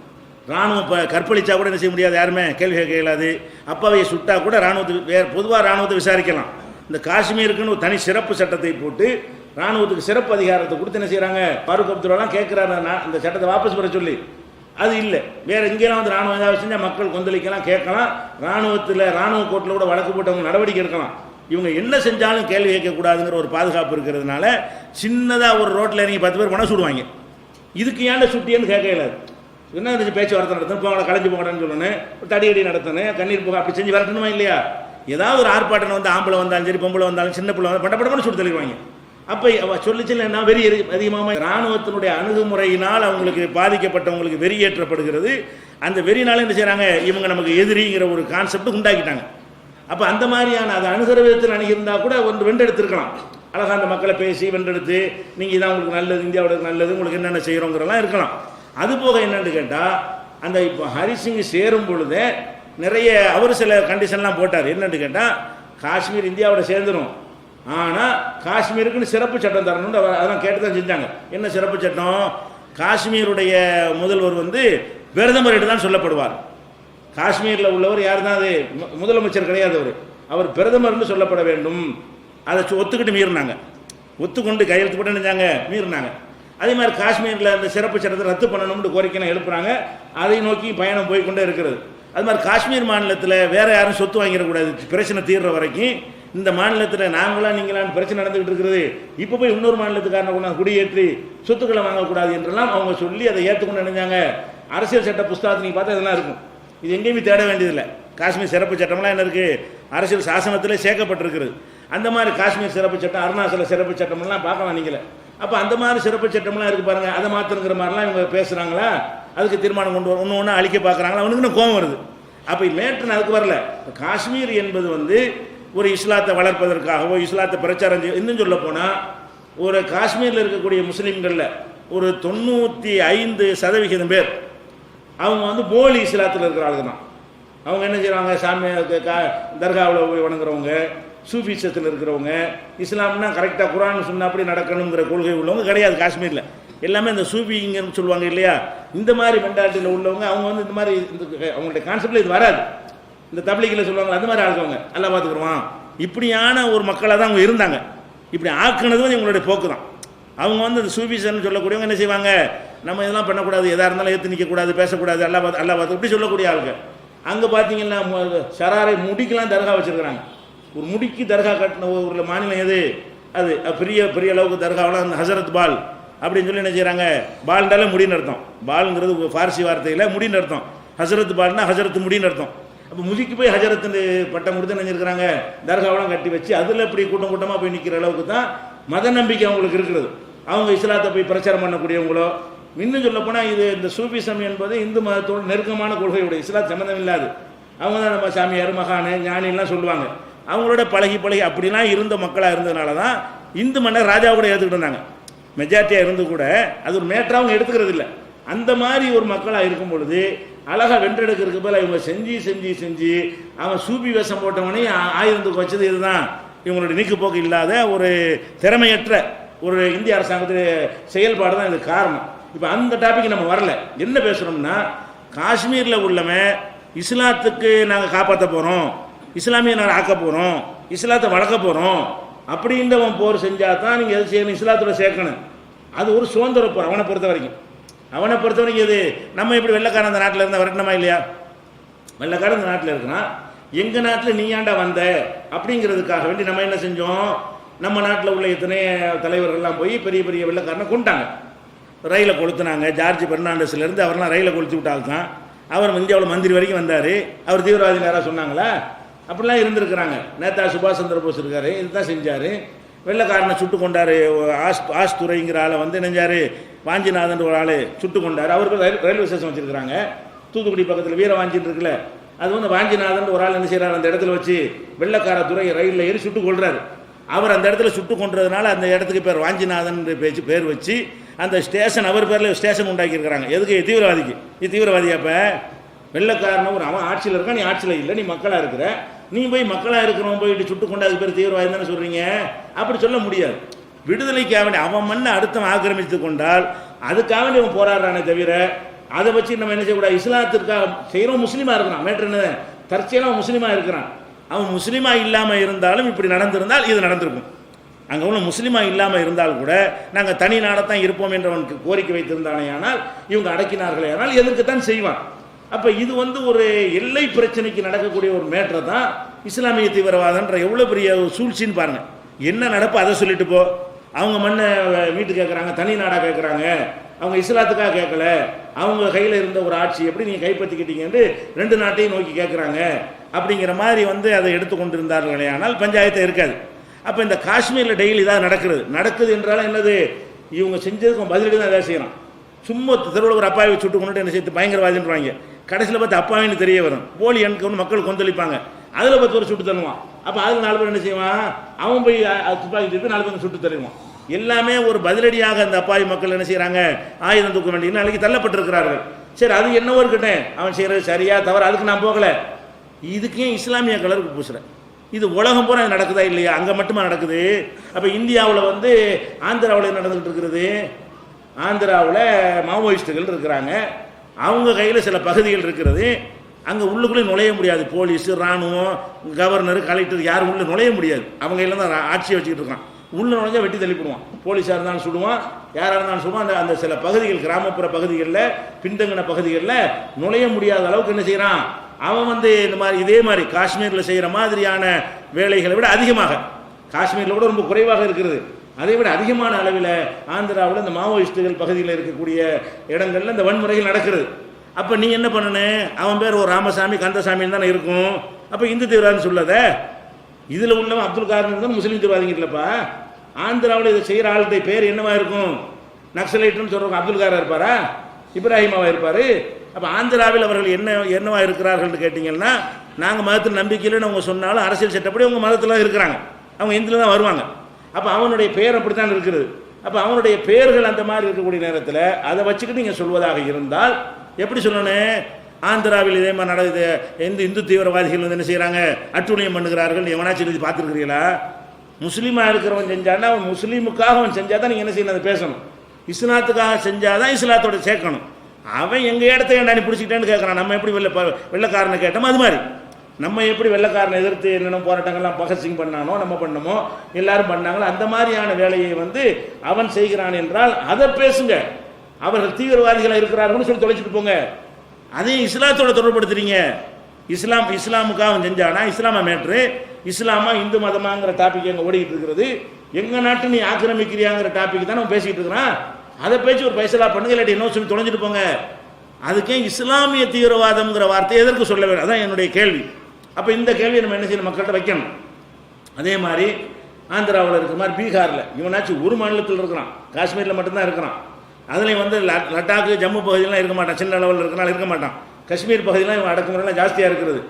இராணுவம் இப்போ கற்பழிச்சா கூட என்ன செய்ய முடியாது, யாருமே கேள்வி கேட்க இயலாது. அப்பாவையை சுட்டா கூட இராணுவத்துக்கு வேறு பொதுவாக இராணுவத்தை விசாரிக்கலாம். இந்த காஷ்மீருக்குன்னு ஒரு தனி சிறப்பு சட்டத்தை போட்டு இராணுவத்துக்கு சிறப்பு அதிகாரத்தை கொடுத்து என்ன செய்கிறாங்க, ஃபாரூக் அப்துல்லாலாம் கேட்குறாரு இந்த சட்டத்தை வாபஸ் பெற சொல்லி. அது இல்லை, வேறு எங்கேயும் இராணுவம் ஏதாவது செஞ்சால் மக்கள் கொந்தளிக்கலாம், கேட்கலாம், இராணுவ கோர்ட்டில் கூட வழக்கு போட்டு அவங்க நடவடிக்கை எடுக்கலாம். இவங்க என்ன செஞ்சாலும் கேள்வி கேட்கக்கூடாதுங்கிற ஒரு பாதுகாப்பு இருக்கிறதுனால சின்னதாக ஒரு ரோட்டில் இறங்கி 10 பேர் பணம் சுடுவாங்க. இதுக்கு ஏன்டா சுட்டியன்னு கேட்க இயலாது. என்ன இருந்துச்சு, பேச்சுவார்த்தை நடத்தணும், இப்போ அவங்கள கலைஞ்சு போங்கடான்னு சொல்லணும், தடியடி நடத்தணும், கண்ணீர் போக அப்படி செஞ்சு வரட்டணுமா இல்லையா? ஏதாவது ஒரு ஆர்ப்பாட்டம் ஆம்பளை வந்தாலும் சரி, பொம்பளை வந்தாலும், சின்ன பிள்ளை வந்தாலும் பட்டப்படம்னு சுட்டு தள்ளிடுவாங்க. அப்போ சொல்லிச்சுன்னா வெறி அதிகமாக இராணுவத்தினுடைய அணுகுமுறையினால் அவங்களுக்கு பாதிக்கப்பட்டவங்களுக்கு வெறியேற்றப்படுகிறது. அந்த வெறினால என்ன செய்கிறாங்க, இவங்க நமக்கு எதிரிங்கிற ஒரு கான்செப்ட் உண்டாக்கிட்டாங்க. அப்போ அந்த மாதிரியான அதை அணுகிற விதத்தில் அணுகியிருந்தால் கூட வென்றெடுத்துருக்கலாம். அழகாக அந்த மக்களை பேசி வென்றெடுத்து, நீங்கள் இதான் உங்களுக்கு நல்லது, இந்தியாவோட நல்லது, உங்களுக்கு என்னென்ன செய்கிறோங்கிறலாம் இருக்கலாம். அதுபோக என்னென்னு கேட்டால், அந்த இப்போ ஹரிசிங் சேரும் பொழுதே நிறைய அவர் சில கண்டிஷன்லாம் போட்டார். என்னென்னு கேட்டால், காஷ்மீர் இந்தியாவோட சேர்ந்துடும், ஆனால் காஷ்மீருக்குன்னு சிறப்பு சட்டம் தரணும்னு அதெல்லாம் கேட்டு தான் செஞ்சாங்க. என்ன சிறப்பு சட்டம்? காஷ்மீருடைய முதல்வர் பிரதமர்கிட்ட தான் சொல்லப்படுவார். காஷ்மீரில் உள்ளவர் யார் தான், அது முதலமைச்சர் கிடையாது, அவர் பிரதமர்னு சொல்லப்பட வேண்டும். அதை ஒத்துக்கிட்டு மீறினாங்க, ஒத்துக்கொண்டு கையெழுத்து போட்டு நினைச்சாங்க, மீறினாங்க. அதே மாதிரி காஷ்மீரில் அந்த சிறப்பு சட்டத்தை ரத்து பண்ணணும்னு கோரிக்கைலாம் எழுப்புறாங்க. அதை நோக்கி பயணம் போய்கொண்டே இருக்கிறது. அது மாதிரி காஷ்மீர் மாநிலத்தில் வேறு யாரும் சொத்து வாங்கிடக்கூடாது, பிரச்சனை தீர்ற வரைக்கும். இந்த மாநிலத்தில் நீங்களான்னு பிரச்சனை நடந்துகிட்டு இருக்கிறது. இப்போ போய் இன்னொரு மாநிலத்துக்காரனை கொண்டாந்து குடியேற்றி சொத்துக்களை வாங்கக்கூடாது என்றெல்லாம் அவங்க சொல்லி அதை ஏற்றுக்கொண்டு நினைஞ்சாங்க. அரசியல் சட்ட புஸ்தகத்தை நீங்கள் பார்த்தா இதெல்லாம் இருக்கும். இது எங்கேயுமே தேட வேண்டியதில்லை. காஷ்மீர் சிறப்பு சட்டம்லாம் என்ன இருக்குது, அரசியல் சாசனத்திலே சேர்க்கப்பட்டிருக்கிறது. அந்த மாதிரி காஷ்மீர் சிறப்பு சட்டம், அருணாச்சல சிறப்பு சட்டம்லாம் பார்க்கலாம் நீங்களே. அப்போ அந்த மாதிரி சிறப்பு சட்டம்லாம் இருக்குது பாருங்கள். அதை மாற்றணுங்கிற மாதிரிலாம் இவங்க பேசுகிறாங்களா, அதுக்கு தீர்மானம் கொண்டு வர ஒன்று ஒன்று அழிக்க பார்க்குறாங்களா, அவனுக்கு கோபம் வருது. அப்போ மேட்ரு அதுக்கு வரல. காஷ்மீர் என்பது ஒரு இஸ்லாத்தை வளர்ப்பதற்காகவோ இஸ்லாத்தை பிரச்சாரம் செய்ய, இன்னும் சொல்ல போனால் ஒரு காஷ்மீரில் இருக்கக்கூடிய முஸ்லீம்களில் ஒரு 95% பேர் அவங்க போலி இஸ்லாத்தில் இருக்கிற ஆளுங்க தான். அவங்க என்ன செய்வாங்க, சாமி தர்காவில் போய் வணங்குறவங்க, சூஃபிசத்தில் இருக்கிறவங்க, இஸ்லாம்னா கரெக்டாக குரான் சொன்ன அப்படி நடக்கணுங்கிற கொள்கை உள்ளவங்க கிடையாது. காஷ்மீரில் எல்லாமே இந்த சூஃபிங்கன்னு சொல்லுவாங்க இல்லையா, இந்த மாதிரி மென்டாலிட்டியில் உள்ளவங்க. அவங்க இந்த மாதிரி அவங்களுடைய கான்செப்டில் இது வராது. இந்த தப்லீகில் சொல்லுவாங்க அந்த மாதிரி ஆளுக்கவங்க நல்லா பார்த்துக்குருவான், இப்படியான ஒரு மக்களாக தான் அவங்க இருந்தாங்க. இப்படி ஆக்குனது இவங்களுடைய போக்கு தான். அவங்க இந்த சூஃபிசன்னு சொல்லக்கூடியவங்க என்ன செய்வாங்க, நம்ம இதெல்லாம் பண்ணக்கூடாது, எதாக இருந்தாலும் ஏற்று நிற்கக்கூடாது, பேசக்கூடாது, அல்லா பார்த்து இப்படி சொல்லக்கூடிய ஆளுங்க. அங்கே பார்த்தீங்கன்னா ஷராரை முடிக்கலாம் தர்கா வச்சுருக்கிறாங்க. ஒரு முடிக்கு தர்கா கட்டின ஒரு மாநிலம் எது? அது பெரிய பெரிய அளவுக்கு தர்காவெலாம் அந்த ஹசரத் பால் அப்படின்னு சொல்லி என்ன செய்கிறாங்க, பால்னால முடின்னு அர்த்தம். பால்ங்கிறது ஃபார்சி வார்த்தையில் முடின்னு அர்த்தம். ஹசரத் பால்னா ஹசரத் முடின்னு அர்த்தம். அப்போ முதிக்கு போய் ஹஜரத்துன்னு பட்டம் கொடுத்து நினைஞ்சிருக்கிறாங்க, தர்காவெல்லாம் கட்டி வச்சு அதில் இப்படி கூட்டம் கூட்டமாக போய் நிற்கிற அளவுக்கு தான் மத நம்பிக்கை அவங்களுக்கு இருக்கிறது. அவங்க இஸ்லாத்தை போய் பிரச்சாரம் பண்ணக்கூடியவங்களோ, இன்னும் சொல்ல போனால் இது இந்த சூஃபிசம் என்பது இந்து மதத்தோடு நெருக்கமான கொள்கையுடைய, இஸ்லாத் சம்மந்தம் இல்லாது. அவங்க தான் நம்ம சாமியார் மகானு ஞானிலாம் சொல்லுவாங்க. அவங்களோட பழகி அப்படிலாம் இருந்த மக்களாக இருந்ததுனால தான் இந்து மன்னர் ராஜா கூட ஏற்றுக்கிட்டு இருந்தாங்க. மெஜாரிட்டியாக இருந்து கூட அது ஒரு மேட்டராக அவங்க எடுத்துக்கிறது இல்லை. அந்த மாதிரி ஒரு மக்களாக இருக்கும் பொழுது அழகாக வென்றெடுக்கிறதுக்கு போல இவங்க செஞ்சு செஞ்சு செஞ்சு அவன் சூப்பி வேஷம் போட்டவனே ஆயுதத்துக்கு வச்சது இதுதான். இவங்களுடைய நீக்குப்போக்கு இல்லாத ஒரு திறமையற்ற ஒரு இந்திய அரசாங்கத்துடைய செயல்பாடு தான் இதுக்கு காரணம். இப்போ அந்த டாபிக் நம்ம வரல. என்ன பேசுகிறோம்னா, காஷ்மீரில் உள்ளவன் இஸ்லாத்துக்கு நாங்கள் காப்பாற்ற போகிறோம், இஸ்லாமிய நாங்கள் ஆக்க போகிறோம், இஸ்லாத்தை வளர்க்க போகிறோம் அப்படின்றவன் போர் செஞ்சால் தான் நீங்கள் எது செய்யணும், இஸ்லாத்தோட சேர்க்கணும். அது ஒரு சுதந்திர போர். அவனை பொறுத்த வரைக்கும் இது நம்ம எப்படி வெள்ளைக்காரன் அந்த நாட்டில் இருந்தால் வரட்டணுமா இல்லையா? வெள்ளைக்காரன் இந்த நாட்டில் இருக்கிறான், எங்கள் நாட்டில் நீ ஏன்டா வந்த அப்படிங்கிறதுக்காக வேண்டி நம்ம என்ன செஞ்சோம், நம்ம நாட்டில் உள்ள இத்தனை தலைவர்கள்லாம் போய் பெரிய பெரிய வெள்ளைக்காரனை கொண்டாங்க, ரயிலை கொளுத்துனாங்க. ஜார்ஜ் பெர்னாண்டஸ்லேருந்து அவரெல்லாம் ரயிலை கொளுத்து விட்டால்தான். அவர் இந்தியாவில் மந்திரி வரைக்கும் வந்தார். அவர் தீவிரவாதி யாராவது சொன்னாங்களா? அப்படிலாம் இருந்திருக்கிறாங்க. நேதா சுபாஷ் சந்திர போஸ் இருக்கார், இதுதான் செஞ்சார். வெள்ளைக்காரனை சுட்டு கொண்டார். ஆஷ் துறைங்கிற ஆளை வந்து நெஞ்சார், வாஞ்சிநாதன் ஒரு ஆள் சுட்டு கொண்டார். அவருக்கு ரயில்வே ஸ்டேஷன் வச்சுருக்கிறாங்க, தூத்துக்குடி பக்கத்தில் வீரவாஞ்சின்னு இருக்குல்ல, அது வந்து வாஞ்சிநாதன் ஒரு ஆள் என்ன செய்கிறார், அந்த இடத்துல வச்சு வெள்ளைக்கார துறை ரயிலில் ஏறி சுட்டு கொள்றாரு. அவர் அந்த இடத்துல சுட்டு கொன்றதுனால அந்த இடத்துக்கு பேர் வாஞ்சிநாதன் பேர் வச்சு அந்த ஸ்டேஷன் அவர் பேரில் ஸ்டேஷன் உண்டாக்கியிருக்கிறாங்க. எதுக்கு? தீவிரவாதிக்கு. இது தீவிரவாதி. அப்போ வெள்ளைக்காரன் ஒரு அவன் ஆட்சியில் இருக்கான், நீ ஆட்சியில் இல்லை, நீ மக்களாக இருக்கிற, நீ போய் மக்களாக இருக்கிறவன் போயிட்டு சுட்டு கொண்டு அதுக்கு பேர் தீவிரவாதி தானே சொல்கிறீங்க? அப்படி சொல்ல முடியாது. விடுதலைக்காக வேண்டிய அவன் மண்ணை அடுத்தவன் ஆக்கிரமித்து கொண்டால் அதுக்காக வேண்டி அவன் போராடுறானே தவிர அதை வச்சு நம்ம என்ன செய்யக்கூடாது. இஸ்லாத்திற்காக செய்கிறோம், முஸ்லீமாக இருக்கிறான், மேட்ரு என்ன, தற்செயலாக அவன் முஸ்லீமாக இருக்கிறான். அவன் முஸ்லீமாக இல்லாமல் இருந்தாலும் இப்படி நடந்திருந்தால் இது நடந்திருக்கும். அங்கே உள்ள முஸ்லீமாக இல்லாமல் இருந்தால் கூட நாங்கள் தனி நாடத்தான் இருப்போம் என்று அவனுக்கு கோரிக்கை வைத்திருந்தானே, ஆனால் இவங்க அடக்கினார்களே, ஆனால் எதற்குத்தான் செய்வான். அப்போ இது வந்து ஒரு எல்லை பிரச்சனைக்கு நடக்கக்கூடிய ஒரு மேட்டரை தான் இஸ்லாமிய தீவிரவாதன்ற எவ்வளோ பெரிய சூழ்ச்சின்னு பாருங்கள். என்ன நடப்பு அதை சொல்லிட்டு போ. அவங்க மண்ணை மீட்டு கேட்குறாங்க, தனி நாடாக கேட்குறாங்க, அவங்க இஸ்லாத்துக்காக கேட்கல, அவங்க கையில் இருந்த ஒரு ஆட்சி எப்படி நீங்கள் கைப்பற்றிக்கிட்டீங்கன்னு ரெண்டு நாட்டையும் நோக்கி கேட்குறாங்க அப்படிங்கிற மாதிரி வந்து அதை எடுத்துக்கொண்டு இருந்தார்களே, ஆனால் பஞ்சாயத்தை இருக்காது. அப்போ இந்த காஷ்மீரில் டெய்லி இதாக நடக்குது என்றாலும் என்னது, இவங்க செஞ்சதுக்கு பதிலடி தான் எதாவது செய்யணும். சும்மா தெருவில் ஒரு அப்பாவை சுட்டு கொண்டுட்டு என்ன செய்து பயங்கரவாதின்றாங்க, கடைசியில் பார்த்து அப்பாவின்னு தெரிய வரும், போலி எனக்கு ஒன்று மக்கள் கொந்தளிப்பாங்க, அதில் 10 பேர் சுட்டு தருவான். அப்போ அதில் 4 பேர் என்ன செய்வான், அவன் போய் துப்பாக்கி திருப்பி 4 பேர் சுட்டு தருவான். எல்லாமே ஒரு பதிலடியாக அந்த அப்பாவி மக்கள் என்ன செய்கிறாங்க, ஆயுதம் தூக்க வேண்டிய நாளைக்கு தள்ளப்பட்டிருக்கிறார்கள். சரி, அது என்னவோ இருக்கட்டும், அவன் செய்கிறது சரியா தவறு, அதுக்கு நான் போகலை. இதுக்கு ஏன் இஸ்லாமிய கலருக்கு பூசுகிறேன்? இது உலகம் பூரா நடக்குதா இல்லையா? அங்கே மட்டுமா நடக்குது? அப்போ இந்தியாவில் வந்து ஆந்திராவில் என்ன நடந்துகிட்டு இருக்கிறது, ஆந்திராவில் மாவோயிஸ்டுகள் இருக்கிறாங்க, அவங்க கையில் சில பகுதிகள் இருக்கிறது, அங்கே உள்ளுக்குள்ளே நுழைய முடியாது. போலீஸு, இராணுவம், கவர்னர், கலெக்டர் யாரும் உள்ளே நுழைய முடியாது. அவங்க கையில் தான் ஆட்சியை வச்சுக்கிட்டு இருக்கான். உள்ளே நுழைஞ்சா வெட்டி தள்ளிப்படுவான். போலீஸாக இருந்தாலும் சுடுவான், யாராக இருந்தாலும் சுடுவான். அந்த சில பகுதிகள், கிராமப்புற பகுதிகளில், பின்தங்கின பகுதிகளில் நுழைய முடியாத அளவுக்கு என்ன செய்கிறான் அவன் வந்து இந்த மாதிரி இதே மாதிரி காஷ்மீரில் செய்கிற மாதிரியான வேலைகளை விட அதிகமாக, காஷ்மீரில் கூட ரொம்ப குறைவாக இருக்கிறது, அதை விட அதிகமான அளவில் ஆந்திராவில் இந்த மாவோயிஸ்டுகள் பகுதியில் இருக்கக்கூடிய இடங்களில் இந்த வன்முறைகள் நடக்கிறது. அப்போ நீ என்ன பண்ணணும், அவன் பேர் ஒரு ராமசாமி கந்தசாமின்னு தானே இருக்கும். அப்போ இந்து தீவிரவாதின்னு சொல்லாத. இதில் உள்ளவன் அப்துல் கார்னு தான் முஸ்லீம் தீவிரவாதிங்க இல்லைப்பா. ஆந்திராவில் இதை செய்கிற ஆளுடைய பேர் என்னவா இருக்கும், நக்சலைட்டுன்னு சொல்கிறவங்க அப்துல் காரா இருப்பாரா, இப்ராஹிமாவா இருப்பார். அப்போ ஆந்திராவில் அவர்கள் என்னவா இருக்கிறார்கள்னு கேட்டிங்கன்னா, நாங்கள் மதத்தில் நம்பிக்கையில்னு அவங்க சொன்னாலும் அரசியல் சட்டப்படி அவங்க மதத்தில் இருக்கிறாங்க, அவங்க இந்தியில் தான் வருவாங்க. அப்போ அவனுடைய பெயர் அப்படி தான் இருக்கிறது. அப்போ அவனுடைய பெயர்கள் அந்த மாதிரி இருக்கக்கூடிய நேரத்தில் அதை வச்சுக்கிட்டு நீங்கள் சொல்வதாக இருந்தால் எப்படி சொல்லணும், ஆந்திராவில் இதே மாதிரி நடக்குது, இந்து தீவிரவாதிகள் வந்து என்ன செய்கிறாங்க, அட்டூழியம் பண்ணுகிறார்கள், எவனாச்சும் இது பார்த்துருக்கிறீங்களா? முஸ்லீமாக இருக்கிறவன் செஞ்சான்னா அவன் முஸ்லீமுக்காக அவன் செஞ்சால் தான் நீங்கள் என்ன செய்யணும், அதை பேசணும். இஸ்லாத்துக்காக செஞ்சால் தான் இஸ்லாத்தோட சேர்க்கணும். அவன் எங்கள் இடத்த ஏன்டா நீ பிடிச்சிக்கிட்டேன்னு கேட்குறான். நம்ம எப்படி வெள்ளைக்காரனை கேட்டோமோ அது மாதிரி நம்ம எப்படி வெள்ளைக்காரனை எதிர்த்து என்னென்ன போராட்டங்கள்லாம் பகத்சிங் பண்ணானோ, நம்ம பண்ணமோ, எல்லாரும் பண்ணாங்களோ, அந்த மாதிரியான வேலையை வந்து அவன் செய்கிறான் என்றால் அதை பேசுங்க. அவர்கள் தீவிரவாதிகளாக இருக்கிறார்கள்னு சொல்லி தொலைச்சிட்டு போங்க. அதையும் இஸ்லாத்தோட தொடர்படுத்துறீங்க. இஸ்லாமுக்காக அவன் செஞ்சானா, இஸ்லாம மேட்ரு, இஸ்லாமா இந்து மதமாங்கிற டாபிக் எங்கே ஓடிக்கிட்டு இருக்கிறது. எங்கள் நாட்டு நீ ஆக்கிரமிக்கிறியாங்கிற டாபிக் தான் நம்ம பேசிக்கிட்டு இருக்கிறான். அதை பேச்சு ஒரு பைசலா பண்ணுங்க, இல்லாட்டி என்ன சொல்லி தொலைஞ்சிட்டு போங்க. அதுக்கே இஸ்லாமிய தீவிரவாதம்ங்கிற வார்த்தை எதற்கு சொல்ல வேண்டும்? அதான் என்னுடைய கேள்வி. அப்போ இந்த கேள்வியை நம்ம என்ன செய்யணும், மக்கள்கிட்ட வைக்கணும். அதே மாதிரி ஆந்திராவில் இருக்கிற மாதிரி பீகாரில் இவனாச்சும் ஒரு மாநிலத்தில் இருக்கிறான், காஷ்மீரில் மட்டும்தான் இருக்கிறான். அதுலேயும் வந்து லடாக்கு ஜம்மு பகுதியெலாம் இருக்க மாட்டான், சின்ன லெவலில் இருக்கிறனால இருக்க மாட்டான். காஷ்மீர் பகுதியெலாம் இவன் அடக்குமுறைலாம் ஜாஸ்தியாக இருக்கிறது.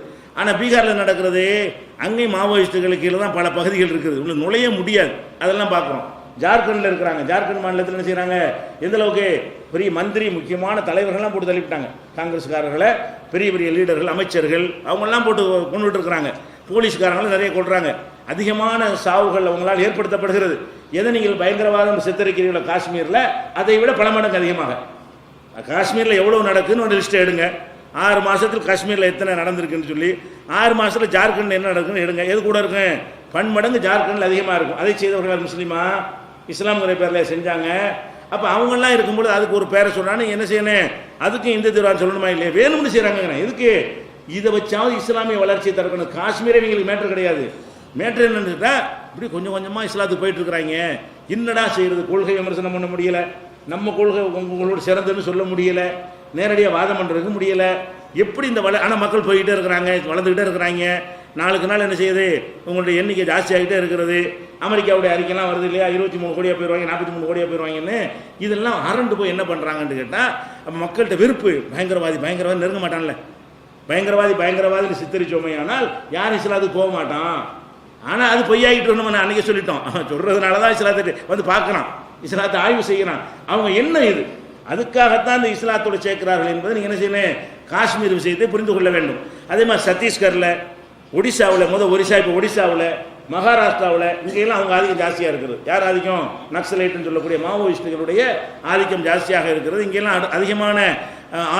ஆனால் பீகாரில் நடக்கிறது அங்கேயும் மாவோயிஸ்ட்டுகளுக்கு கீழே தான் பல பகுதிகள் இருக்குது, இன்னும் நுழைய முடியாது. அதெல்லாம் பார்க்குறோம். ஜார்க்கண்டில் இருக்கிறாங்க, ஜார்க்கண்ட் மாநிலத்தில் என்ன செய்கிறாங்க, எந்தளவுக்கு பெரிய மந்திரி முக்கியமான தலைவர்கள்லாம் போட்டு தள்ளிவிட்டாங்க. காங்கிரஸ்காரர்களை, பெரிய பெரிய லீடர்கள், அமைச்சர்கள் அவங்கெல்லாம் போட்டு கொண்டுட்டு இருக்கிறாங்க. போலீஸ்காரங்களும் நிறைய கொள்றாங்க. அதிகமான சாவுகள் அவங்களால் ஏற்படுத்தப்படுகிறது. எதை நீங்கள் பயங்கரவாதம் சித்தரிக்கிறீங்களோ காஷ்மீரில், அதை விட பல மடங்கு அதிகமாக. காஷ்மீரில் எவ்வளோ நடக்குதுன்னு ஒரு லிஸ்ட்டை எடுங்க. 6 மாதத்தில் காஷ்மீரில் எத்தனை நடந்திருக்குன்னு சொல்லி 6 மாதத்தில் ஜார்க்கண்ட் என்ன நடக்குன்னு எடுங்க. எது கூட இருக்கும், பன்மடங்கு ஜார்க்கண்டில் அதிகமாக இருக்கும். அதை செய்தவர்கள் முஸ்லீமா இஸ்லாம்ங்கிற பேரில் செஞ்சாங்க. அப்போ அவங்கெல்லாம் இருக்கும்போது அதுக்கு ஒரு பேரை சொன்னான்னு என்ன செய்யணும், அதுக்கும் இந்து திருவாரூர் சொல்லணுமா இல்லையா? வேணும்னு செய்கிறாங்க. எதுக்கு? இதை வச்சாவது இஸ்லாமிய வளர்ச்சியை தரக்கணும். காஷ்மீரே இவங்களுக்கு மேட்ரு கிடையாது. மேட்ரு என்னன்னு கேட்டால் இப்படி கொஞ்சம் கொஞ்சமாக இஸ்லாத்துக்கு போயிட்டு இருக்கிறாங்க. என்னடா செய்கிறது, கொள்கை விமர்சனம் பண்ண முடியலை, நம்ம கொள்கை உங்களோட சிறந்ததுன்னு சொல்ல முடியலை, நேரடியாக வாதம் பண்ணுறதுக்கு முடியலை. எப்படி இந்த ஆனால் மக்கள் போய்கிட்டே இருக்கிறாங்க, வளர்ந்துக்கிட்டே இருக்கிறாங்க. நாளுக்கு நாள் என்ன செய்யுது, உங்களுடைய எண்ணிக்கை ஜாஸ்தியாகிட்டே இருக்கிறது. அமெரிக்காவுடைய அறிக்கைலாம் வருது இல்லையா, 23 கோடியாக போயிடுவாங்க, 43 கோடியாக போயிடுவாங்கன்னு. இதெல்லாம் அரண்டு போய் என்ன பண்ணுறாங்கன்னு கேட்டால், அப்போ மக்கள்கிட்ட வெறுப்பு, பயங்கரவாதி பயங்கரவாதி நெருங்க மாட்டான்ல, பயங்கரவாதின்னு சித்தரிச்சோமே. ஆனால் யாரும் இஸ்லாத்துக்கு போக மாட்டான். ஆனால் அது பொய்யாகிட்டு நம்ம அன்றைக்கி சொல்லிட்டோம். சொல்கிறதுனால தான் இஸ்லாத்தை வந்து பார்க்குறான், இஸ்லாத்தை ஆய்வு செய்கிறான். அவங்க என்ன இது, அதுக்காகத்தான் இந்த இஸ்லாத்தோடு சேர்க்கிறார்கள் என்பதை நீங்கள் என்ன செய்யணும், காஷ்மீர் விஷயத்தை புரிந்து கொள்ள வேண்டும். அதே மாதிரி சத்தீஸ்கரில், ஒடிசாவில், ஒரிசா, இப்போ ஒடிசாவில், மகாராஷ்டிராவில், இங்கெல்லாம் அவங்க ஆதிக்கம் ஜாஸ்தியாக இருக்கிறது. யார் ஆதிக்கம்? நக்சலைட்டுன்னு சொல்லக்கூடிய மாவோயிஸ்டுகளுடைய ஆதிக்கம் ஜாஸ்தியாக இருக்கிறது. இங்கெல்லாம் அதிகமான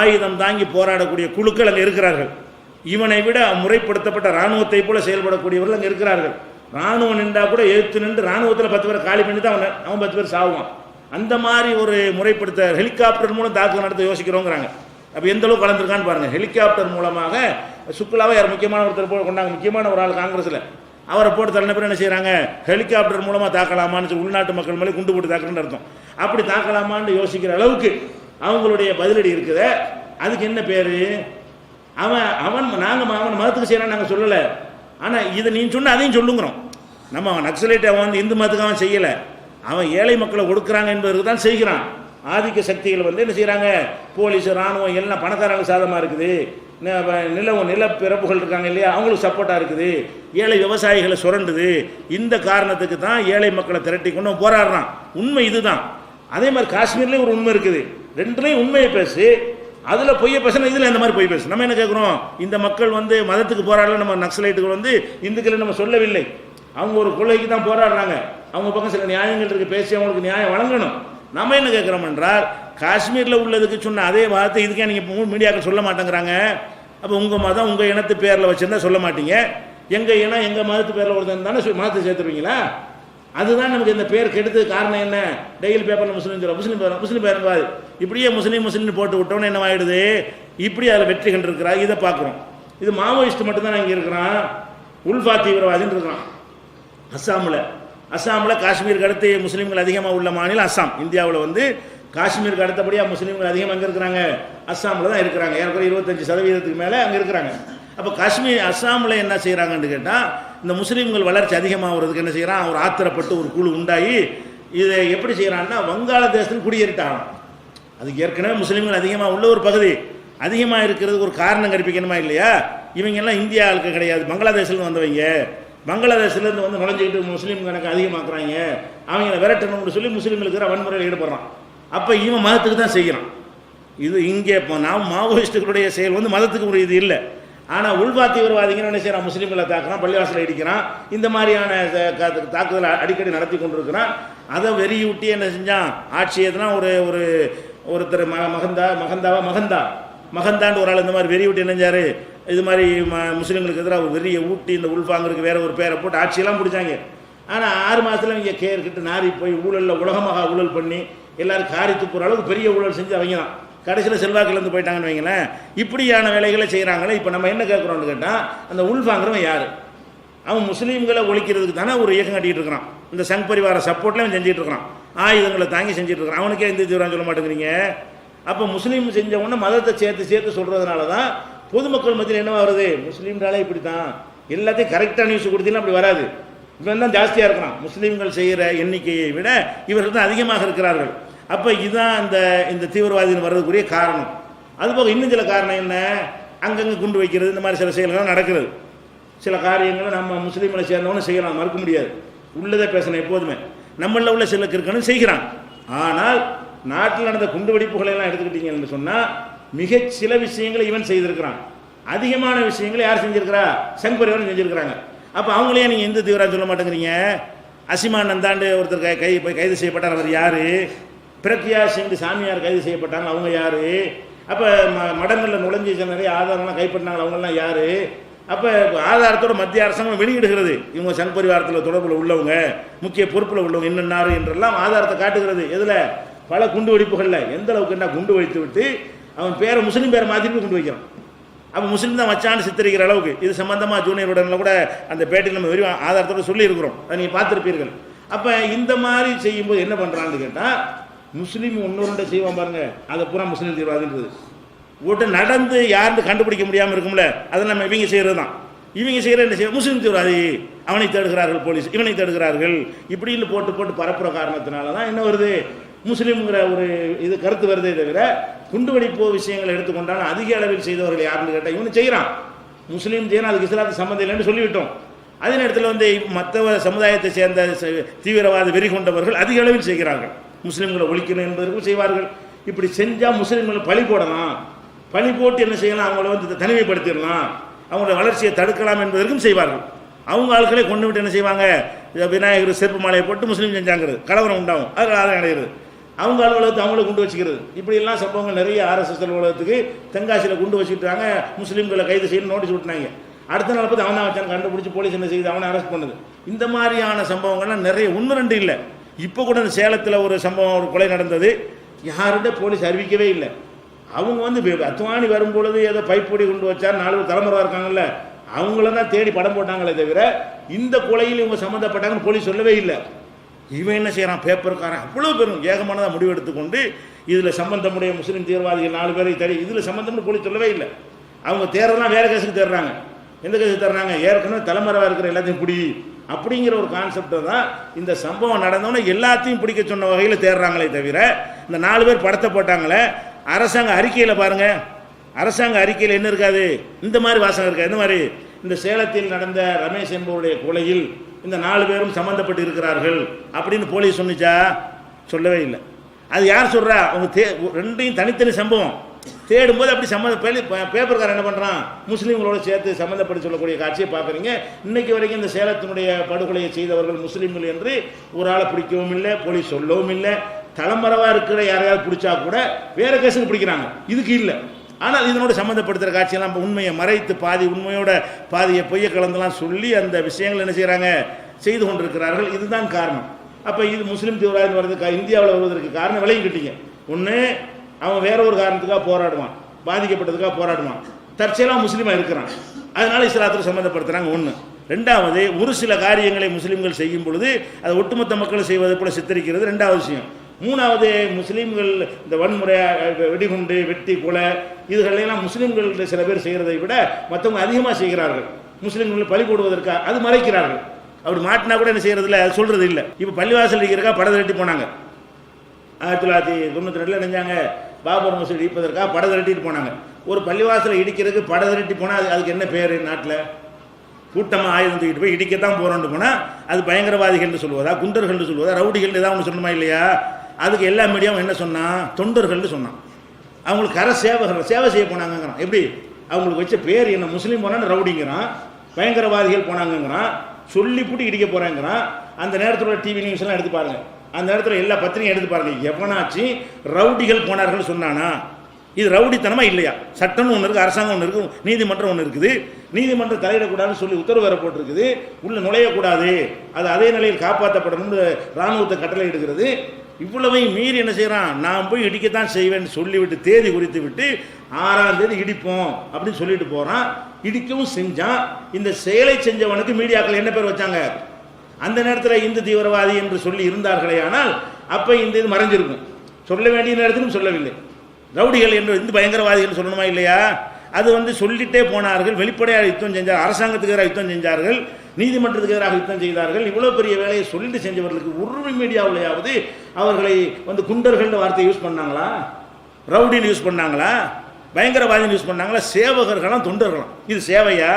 ஆயுதம் தாங்கி போராடக்கூடிய குழுக்கள் அங்கே இருக்கிறார்கள். இவனை விட முறைப்படுத்தப்பட்ட இராணுவத்தை போல செயல்படக்கூடியவர்கள் அங்கே இருக்கிறார்கள். இராணுவம் நின்றா கூட எழுத்து நின்று இராணுவத்தில் 10 பேரை காலி பண்ணி தான் அவன் 10 பேர் சாவுவான். அந்த மாதிரி ஒரு முறைப்படுத்த ஹெலிகாப்டர் மூலம் தாக்குதல் நடத்த யோசிக்கிறோங்கிறாங்க. அப்போ எந்த அளவுக்கு கலந்துருக்கான்னு பாருங்கள். ஹெலிகாப்டர் மூலமாக சுக்குலாவை யார் முக்கியமான ஒருத்தர் போட்டு கொண்டாங்க, முக்கியமான ஒரு ஆள் காங்கிரஸில், அவரை போட்டு தள்ளின பேர் என்ன செய்கிறாங்க, ஹெலிகாப்டர் மூலமாக தாக்கலாமான்னு சொல்லி உள்நாட்டு மக்கள் மேலே குண்டு போட்டு தாக்குறேன்னு அர்த்தம். அப்படி தாக்கலாமான்னு யோசிக்கிற அளவுக்கு அவங்களுடைய பதிலடி இருக்குது. அதுக்கு என்ன பேர், நாங்கள் அவன் மதத்துக்கு செய்யறான்னு நாங்கள் சொல்லலை. ஆனால் இதை நீ சொன்ன அதையும் சொல்லுங்கிறோம். நம்ம நக்சலைட்டை அவன் வந்து இந்து மதத்துக்கு அவன் செய்யலை, அவன் ஏழை மக்களை கொடுக்குறாங்க என்பதற்கு தான் செய்கிறான். ஆதிக்க சக்திகள் வந்து என்ன செய்கிறாங்க, போலீஸ், இராணுவம் எல்லாம் பணக்காரங்க சாதமாக இருக்குது, நிலப்பிறப்புகள் இருக்காங்க இல்லையா, அவங்களுக்கு சப்போர்ட்டாக இருக்குது, ஏழை விவசாயிகளை சுரண்டுது. இந்த காரணத்துக்கு தான் ஏழை மக்களை திரட்டி கொண்டு போராடுறான். உண்மை இதுதான். அதே மாதிரி காஷ்மீர்லேயும் ஒரு உண்மை இருக்குது. ரெண்டுலேயும் உண்மையை பேசு, அதில் பொய்யை பேசணும், இதில் இந்த மாதிரி பொய் பேசு. நம்ம என்ன கேட்குறோம், இந்த மக்கள் வந்து மதத்துக்கு போராடல, நம்ம நக்சலைட்டுகள் வந்து இந்துக்களை நம்ம சொல்லவில்லை, அவங்க ஒரு கொள்கைக்கு தான் போராடுறாங்க. அவங்க பக்கம் சில நியாயங்கள் இருக்குது, பேசி அவங்களுக்கு நியாயம் வழங்கணும். நம்ம என்ன கேட்குறோம் என்றால், காஷ்மீரில் உள்ளதுக்கு சொன்ன அதே வார்த்தை இதுக்கே நீங்கள் மீடியாக்கள் சொல்ல மாட்டேங்கிறாங்க. அப்போ உங்கள் மதம் உங்கள் இனத்து பேரில் வச்சுருந்தா சொல்ல மாட்டீங்க, எங்கள் இனம் எங்கள் மதத்து பேரில் ஒருத்தன் தானே மதத்தை சேர்த்துருவீங்களா? அதுதான் நமக்கு இந்த பேர் கெடுத்தது. காரணம் என்ன, டெய்லி பேப்பரில் முஸ்லீம் சொல்ல, முஸ்லீம் பேரங்காது, இப்படியே முஸ்லீம் போட்டு விட்டோன்னு என்ன ஆகிடுது, இப்படி அதில் வெற்றி கண்டிருக்கிறா. இதை பார்க்குறோம். இது மாவோயிஸ்ட் மட்டும்தான் இங்கே இருக்கிறான், உல்ஃபா தீவிரவாதின்னு இருக்கிறான். அஸ்ஸாமில் காஷ்மீருக்கு அடுத்து முஸ்லீம்கள் அதிகமாக உள்ள மாநிலம் அஸ்ஸாம். இந்தியாவில் வந்து காஷ்மீருக்கு அடுத்தபடியாக முஸ்லீம்கள் அதிகமாக அங்கே இருக்கிறாங்க, அஸ்ஸாமில் தான் இருக்கிறாங்க. ஏற்கனவே 25% மேலே அங்கே இருக்கிறாங்க. அப்போ அஸ்ஸாமில் என்ன செய்கிறாங்கன்னு கேட்டால், இந்த முஸ்லீம்கள் வளர்ச்சி அதிகமாகிறதுக்கு என்ன செய்கிறான், ஒரு ஆத்திரப்பட்டு ஒரு குழு உண்டாகி இதை எப்படி செய்கிறான்னா, வங்காளதேசத்தில் குடியேறிட்டாங்க. அதுக்கு ஏற்கனவே முஸ்லீம்கள் அதிகமாக உள்ள ஒரு பகுதி, அதிகமாக இருக்கிறதுக்கு ஒரு காரணம் கற்பிக்கணுமா இல்லையா? இவங்கெல்லாம் இந்தியாவுக்கு கிடையாது, பங்களாதேஷ்லேருந்து வந்தவங்க. பங்களாதேஷ்லேருந்து வந்து நுழைஞ்சிக்கிட்டு முஸ்லீம் கணக்கு அதிகமாக்குறாங்க, அவங்கள விரட்டணும்னு சொல்லி முஸ்லீம்களுக்கு வன்முறையில் ஈடுபடுறான். அப்போ இவன் மதத்துக்கு தான் செய்கிறான். இது இங்கே இப்போ மாவோயிஸ்டுகளுடைய செயல் வந்து மதத்துக்கு ஒரு இது இல்லை. ஆனால் உள்வா தீவிரவாதிகள் என்ன செய்கிறான், முஸ்லீம்களை தாக்குறான், பள்ளிவாசலை இடிக்கிறான், இந்த மாதிரியான தாக்குதலை அடிக்கடி நடத்தி கொண்டிருக்கிறான். அதை வெறியூட்டி என்ன செஞ்சான், ஆட்சி எதுனா ஒருத்தர் மகந்தான்னு ஒரு ஆள் இந்த மாதிரி வெறியூட்டி நினைஞ்சாரு. இது மாதிரி முஸ்லீம்களுக்கு எதிராக ஒரு வெறியை ஊட்டி இந்த உள்ஃபாங்கிறதுக்கு வேற ஒரு பேரை போட்டு ஆட்சியெல்லாம் பிடிச்சாங்க. ஆனால் 6 மாதத்தில் இங்கே கேர்கிட்ட நாரி போய் ஊழலில் உலகமாக ஊழல் பண்ணி எல்லாரும் காரி துப்புற அளவுக்கு பெரிய ஊழல் செஞ்சு அவங்க தான் கடைசியில் செல்வாக்கிலேருந்து போயிட்டாங்கன்னு வைங்களேன். இப்படியான வேலைகளை செய்கிறாங்களே. இப்போ நம்ம என்ன கேட்குறோம்னு கேட்டால், அந்த உள்ஃபாங்கிறவன் யார், அவன் முஸ்லீம்களை ஒழிக்கிறதுக்கு தானே ஒரு இயக்கம் கட்டிகிட்டு இருக்கிறான். இந்த சங் பரிவார சப்போர்ட்டில் அவன் செஞ்சுட்டு இருக்கிறான், ஆயுதங்களை தாங்கி செஞ்சுட்டு இருக்கிறான். அவனுக்கே எந்த தீவிரம் சொல்ல மாட்டேங்கிறீங்க. அப்போ முஸ்லீம் செஞ்ச உடனே மதத்தை சேர்த்து சொல்கிறதுனால தான் பொதுமக்கள் மத்தியில் என்ன வருது, முஸ்லீம்னாலே இப்படி தான், எல்லாத்தையும் கரெக்டாக நியூஸ் கொடுத்தீங்கன்னா அப்படி வராது. இவன் தான் ஜாஸ்தியாக இருக்கிறான், முஸ்லீம்கள் செய்கிற எண்ணிக்கையை விட இவர்கள் தான் அதிகமாக இருக்கிறார்கள். அப்போ இதுதான் இந்த தீவிரவாதிகள் வர்றதுக்குரிய காரணம். அதுபோக இன்னும் சில காரணம் என்ன, அங்கங்கே குண்டு வைக்கிறது, இந்த மாதிரி சில செயல்கள் நடக்கிறது. சில காரியங்களை நம்ம முஸ்லீம்களை சேர்ந்தவனு செய்யலாம், மறுக்க முடியாது. உள்ளதை பேசணும் எப்போதுமே. நம்மளில் உள்ள சில கிற்கனும் செய்கிறான். ஆனால் நாட்டில் நடந்த குண்டு வெடிப்புகளை எல்லாம் எடுத்துக்கிட்டீங்கன்னு சொன்னால் மிக சில விஷயங்களை இவன் செய்திருக்கிறான். அதிகமான விஷயங்களை யார் செஞ்சிருக்கிறா, சங் பரிவாரம் செஞ்சிருக்கிறாங்க. அப்போ அவங்களே நீங்கள் எந்த தீவிரம் சொல்ல மாட்டேங்கிறீங்க. அசிமான் நந்தாண்டு ஒருத்தர் கைது செய்யப்பட்டார், அவர் யார்? பிரக்யா சிங் சாமியார் கைது செய்யப்பட்டாங்க, அவங்க யார்? அப்போ மடங்களில் நுழைஞ்சி நிறைய ஆதாரம்லாம் கைப்பற்றினாங்க, அவங்கெல்லாம் யார்? அப்போ ஆதாரத்தோட மத்திய அரசாங்கம் வெளியிடுகிறது, இவங்க சங் பரிவாரத்தில் தொடர்பில் உள்ளவங்க, முக்கிய பொறுப்பில் உள்ளவங்க என்னென்னாரு என்றெல்லாம் ஆதாரத்தை காட்டுகிறது. எதில்? பல குண்டு வெடிப்புகளில். எந்த அளவுக்கு என்ன குண்டு வைத்து விட்டு அவன் பேரை முஸ்லீம் பேரை மாற்றிட்டு குண்டு வைக்கிறான். அப்போ முஸ்லீம் தான் வச்சான்னு சித்தரிக்கிற அளவுக்கு. இது சம்பந்தமாக ஜூனியர் உடனில் கூட அந்த பேட்டியில் நம்ம வெறும் ஆதாரத்தோடு சொல்லியிருக்கிறோம், அதை நீங்கள் பார்த்துருப்பீர்கள். அப்போ இந்த மாதிரி செய்யும்போது என்ன பண்ணுறான்னு கேட்டால், முஸ்லீம் ஒன்னொருண்டை செய்வான் பாருங்க, அதை பூரா முஸ்லீம் தீவிரவாதின்றது ஓட்டு நடந்து யாருன்னு கண்டுபிடிக்க முடியாமல் இருக்கும்ல, அதை நம்ம இவங்க செய்கிறது தான். இவங்க செய்கிற என்ன செய்ய, முஸ்லீம் தீவிரவாதி, அவனை தேடுகிறார்கள் போலீஸ், இவனை தேடுகிறார்கள், இப்படின்னு போட்டு பரப்புற காரணத்தினால தான் என்ன வருது, முஸ்லீம்ங்கிற ஒரு இது கருத்து வருதே தவிர குண்டு வெடிப்பு விஷயங்களை எடுத்துக்கொண்டாலும் அதிக அளவில் செய்தவர்கள் யாருன்னு கேட்டால் இவனு செய்கிறான். முஸ்லீம் செய்யணும், அதுக்கு இஸ்லாத்து சம்மந்தம் இல்லைன்னு சொல்லிவிட்டோம். அதே நேரத்தில் மற்ற சமுதாயத்தை சேர்ந்த தீவிரவாத வெறி கொண்டவர்கள் அதிக அளவில் செய்கிறார்கள். முஸ்லீம்களை ஒழிக்கணும் என்பதற்கும் செய்வார்கள். இப்படி செஞ்சால் முஸ்லீம்களை பழி போடலாம், பழி போட்டு என்ன செய்யலாம், அவங்கள தனிமைப்படுத்திடலாம், அவங்களோட வளர்ச்சியை தடுக்கலாம் என்பதற்கும் செய்வார்கள். அவங்க ஆட்களை கொண்டு விட்டு என்ன செய்வாங்க, விநாயகர் செருப்பு மாலையை போட்டு முஸ்லீம் செஞ்சாங்கிறது, கலவரம் உண்டாகும், அது ஆதாயம் அடைகிறது. அவங்க அலுவலகத்தை அவங்கள குண்டு வச்சுக்கிறது. இப்படியெல்லாம் சம்பவங்கள் நிறைய RSS அலுவலகத்துக்கு தென்காசியில் குண்டு வச்சுக்கிட்டாங்க, முஸ்லீம்களை கைது செய்யணும் நோட்டீஸ் விட்டுனாங்க. அடுத்த நாள் பார்த்து அவன் தான் வச்சான், கண்டுபிடிச்சி போலீஸ் என்ன செய்யுது, அவனை அரெஸ்ட் பண்ணுது. இந்த மாதிரியான சம்பவங்கள்லாம் நிறைய, 1-2 இல்லை. இப்போ கூட இந்த சேலத்தில் ஒரு சம்பவம், ஒரு கொலை நடந்தது, யாருடைய போலீஸ் அறிவிக்கவே இல்லை. அவங்க அத்துவாணி வரும்பொழுது ஏதோ பைப்பொடி கொண்டு வச்சார், 4 பேர் தலைமுறை இருக்காங்கல்ல, அவங்கள தான் தேடி படம் போட்டாங்களே தவிர இந்த கொலையில் இவங்க சம்மந்தப்பட்டாங்கன்னு போலீஸ் சொல்லவே இல்லை. இவன் என்ன செய்கிறான், பேப்பருக்காரன் அவ்வளோ பேரும் ஏகமானதாக முடிவெடுத்துக்கொண்டு இதில் சம்பந்தமுடைய முஸ்லீம் தீவிரவாதிகள் 4 பேரை தேடி இதில் சம்பந்தம்னு போலீஸ் சொல்லவே இல்லை. அவங்க தேடுறதுலாம் வேறு கேஸுக்கு தேடுறாங்க. எந்த கேஸுக்கு தேடுறாங்க, ஏற்கனவே தலைமறைவாக இருக்கிற எல்லாத்தையும் பிடி அப்படிங்கிற ஒரு கான்செப்டை தான் இந்த சம்பவம் நடந்தோன்னே எல்லாத்தையும் பிடிக்க சொன்ன வகையில் தேடுறாங்களே தவிர இந்த 4 பேர் படத்தை போட்டாங்களே, அரசாங்க அறிக்கையில் பாருங்கள், அரசாங்க அறிக்கையில் என்ன இருக்காது, இந்த மாதிரி வாசகம் இருக்காது. இந்த மாதிரி இந்த சேலத்தில் நடந்த ரமேஷ் என்பவருடைய கொலையில் இந்த 4 பேரும் சம்மந்தப்பட்டு இருக்கிறார்கள் அப்படின்னு போலீஸ் சொன்னிச்சா? சொல்லவே இல்லை. அது யார் சொல்கிறா, அவங்க ரெண்டையும் தனித்தனி சம்பவம் தேடும்போது அப்படி பேப்பர்காரன் என்ன பண்ணுறான், முஸ்லீம்களோட சேர்த்து சம்மந்தப்பட்டு சொல்லக்கூடிய காட்சியை பார்க்குறீங்க. இன்னைக்கு வரைக்கும் இந்த சேலத்தினுடைய படுகொலையை செய்தவர்கள் முஸ்லீம்கள் என்று ஒரு ஆளை பிடிக்கவும் இல்லை, போலீஸ் சொல்லவும் இல்லை. தலைமறைவாக இருக்கிற யாரையாவது பிடிச்சா கூட வேறு கேஸுக்கு பிடிக்கிறாங்க, இதுக்கு இல்லை. ஆனால் இதனோட சம்மந்தப்படுத்துகிற காட்சியெல்லாம் உண்மையை மறைத்து பாதி உண்மையோட பாதியை பொய்ய கலந்தெல்லாம் சொல்லி அந்த விஷயங்கள் என்ன செய்கிறாங்க, செய்து கொண்டிருக்கிறார்கள். இதுதான் காரணம். அப்போ இது முஸ்லீம் தீவிரவாதம் வர்றதுக்கு, இந்தியாவில் வருவதற்கு காரணம் விளங்கிக்கிட்டீங்க. ஒன்று, அவன் வேற ஒரு காரணத்துக்காக போராடுவான், பாதிக்கப்பட்டதுக்காக போராடுவான், தற்செயலாக முஸ்லீமாக இருக்கிறான், அதனால இஸ்லாத்துக்கு சம்மந்தப்படுத்துகிறாங்க. ஒன்று. ரெண்டாவது, ஒரு சில காரியங்களை முஸ்லீம்கள் செய்யும் பொழுது அதை ஒட்டுமொத்த மக்கள் செய்வதை போல சித்தரிக்கிறது ரெண்டாவது விஷயம். மூணாவது, முஸ்லீம்கள் இந்த வன்முறை, வெடிகுண்டு, வெட்டி, கொலை இதுகளெல்லாம் முஸ்லீம்கள் சில பேர் செய்கிறதை விட மற்றவங்க அதிகமாக செய்கிறார்கள். முஸ்லீம்கள் பழி போடுவதற்காக அது மறைக்கிறார்கள். அப்படி மாட்டினா கூட என்ன செய்கிறதில்ல, அது சொல்கிறது இல்லை. இப்போ பள்ளிவாசல் இடிக்கிறக்கா படை திரட்டி போனாங்க. 1992 நினைஞ்சாங்க, பாபர் மசூதி இடிப்பதற்காக படை திரட்டிட்டு போனாங்க. ஒரு பள்ளிவாசலை இடிக்கிறதுக்கு படை திரட்டி போனால் அதுக்கு என்ன பேர்? நாட்டில் கூட்டமாக ஆயுதம் தூக்கிட்டு போய் இடிக்கத்தான் போகிறோன்னு போனால் அது பயங்கரவாதிகள்னு சொல்லுவதா, குண்டர்கள்னு சொல்லுவதா, ரவுடிகள் ஏதாவது ஒன்று சொல்லணுமா இல்லையா? அதுக்கு எல்லா மீடியாவும் என்ன சொன்னான், தொண்டர்கள்னு சொன்னான். அவங்களுக்கு சேவை செய்ய போனாங்கங்கிறான். எப்படி அவங்களுக்கு வச்ச பேர் என்ன, முஸ்லீம் போனான்னு ரவுடிங்கிறான், பயங்கரவாதிகள் போனாங்கங்கிறான், சொல்லிவிட்டு இடிக்க போகிறாங்கிறான். அந்த நேரத்தில் டிவி நியூஸ்லாம் எடுத்து பாருங்கள், அந்த நேரத்தில் எல்லா பத்திரிகையும் எடுத்து பாருங்கள், எவனாச்சு ரவுடிகள் போனார்கள் சொன்னானா? இது ரவுடித்தனமா இல்லையா? சட்டம்னு ஒன்று இருக்குது, அரசாங்கம் ஒன்று இருக்குது, நீதிமன்றம் ஒன்று இருக்குது. நீதிமன்றம் தலையிடக்கூடாதுன்னு சொல்லி உத்தரவு வேற போட்டிருக்குது, உள்ள நுழையக்கூடாது, அது அதே நிலையில் காப்பாற்றப்படணும்னு இராணுவத்தை கட்டளை எடுக்கிறது. இவ்வளவையும் மீறி என்ன செய்கிறான், நான் போய் இடிக்கத்தான் செய்வேன்னு சொல்லிவிட்டு தேதி குறித்து விட்டு 6ஆம் தேதி இடிப்போம் அப்படின்னு சொல்லிட்டு போகிறான். இடிக்கவும் செஞ்சான். இந்த செயலை செஞ்சவனுக்கு மீடியாக்கள் என்ன பேர் வச்சாங்க? அந்த நேரத்தில் இந்து தீவிரவாதி என்று சொல்லி இருந்தார்களே, ஆனால் அப்போ இந்த இது மறைஞ்சிருக்கும். சொல்ல வேண்டிய நேரத்திலும் சொல்லவில்லை. ரவுடிகள் என்று இந்து பயங்கரவாதிகள் சொல்லணுமா இல்லையா? அது சொல்லிட்டே போனார்கள். வெளிப்படையாக யுத்தம் செஞ்சார், அரசாங்கத்துக்கு எதிராக யுத்தம் செஞ்சார்கள், நீதிமன்றத்துக்கு எதிராக யுத்தம் செய்தார்கள். இவ்வளோ பெரிய வேலையை சொல்லிட்டு செஞ்சவர்களுக்கு உருவி மீடியாவிலேயாவது அவர்களை குண்டர்கள் வார்த்தை யூஸ் பண்ணாங்களா? ரவுடின்னு யூஸ் பண்ணாங்களா? பயங்கரவாதின்னு யூஸ் பண்ணாங்களா? சேவகர்களும் தொண்டர்களும். இது சேவையா?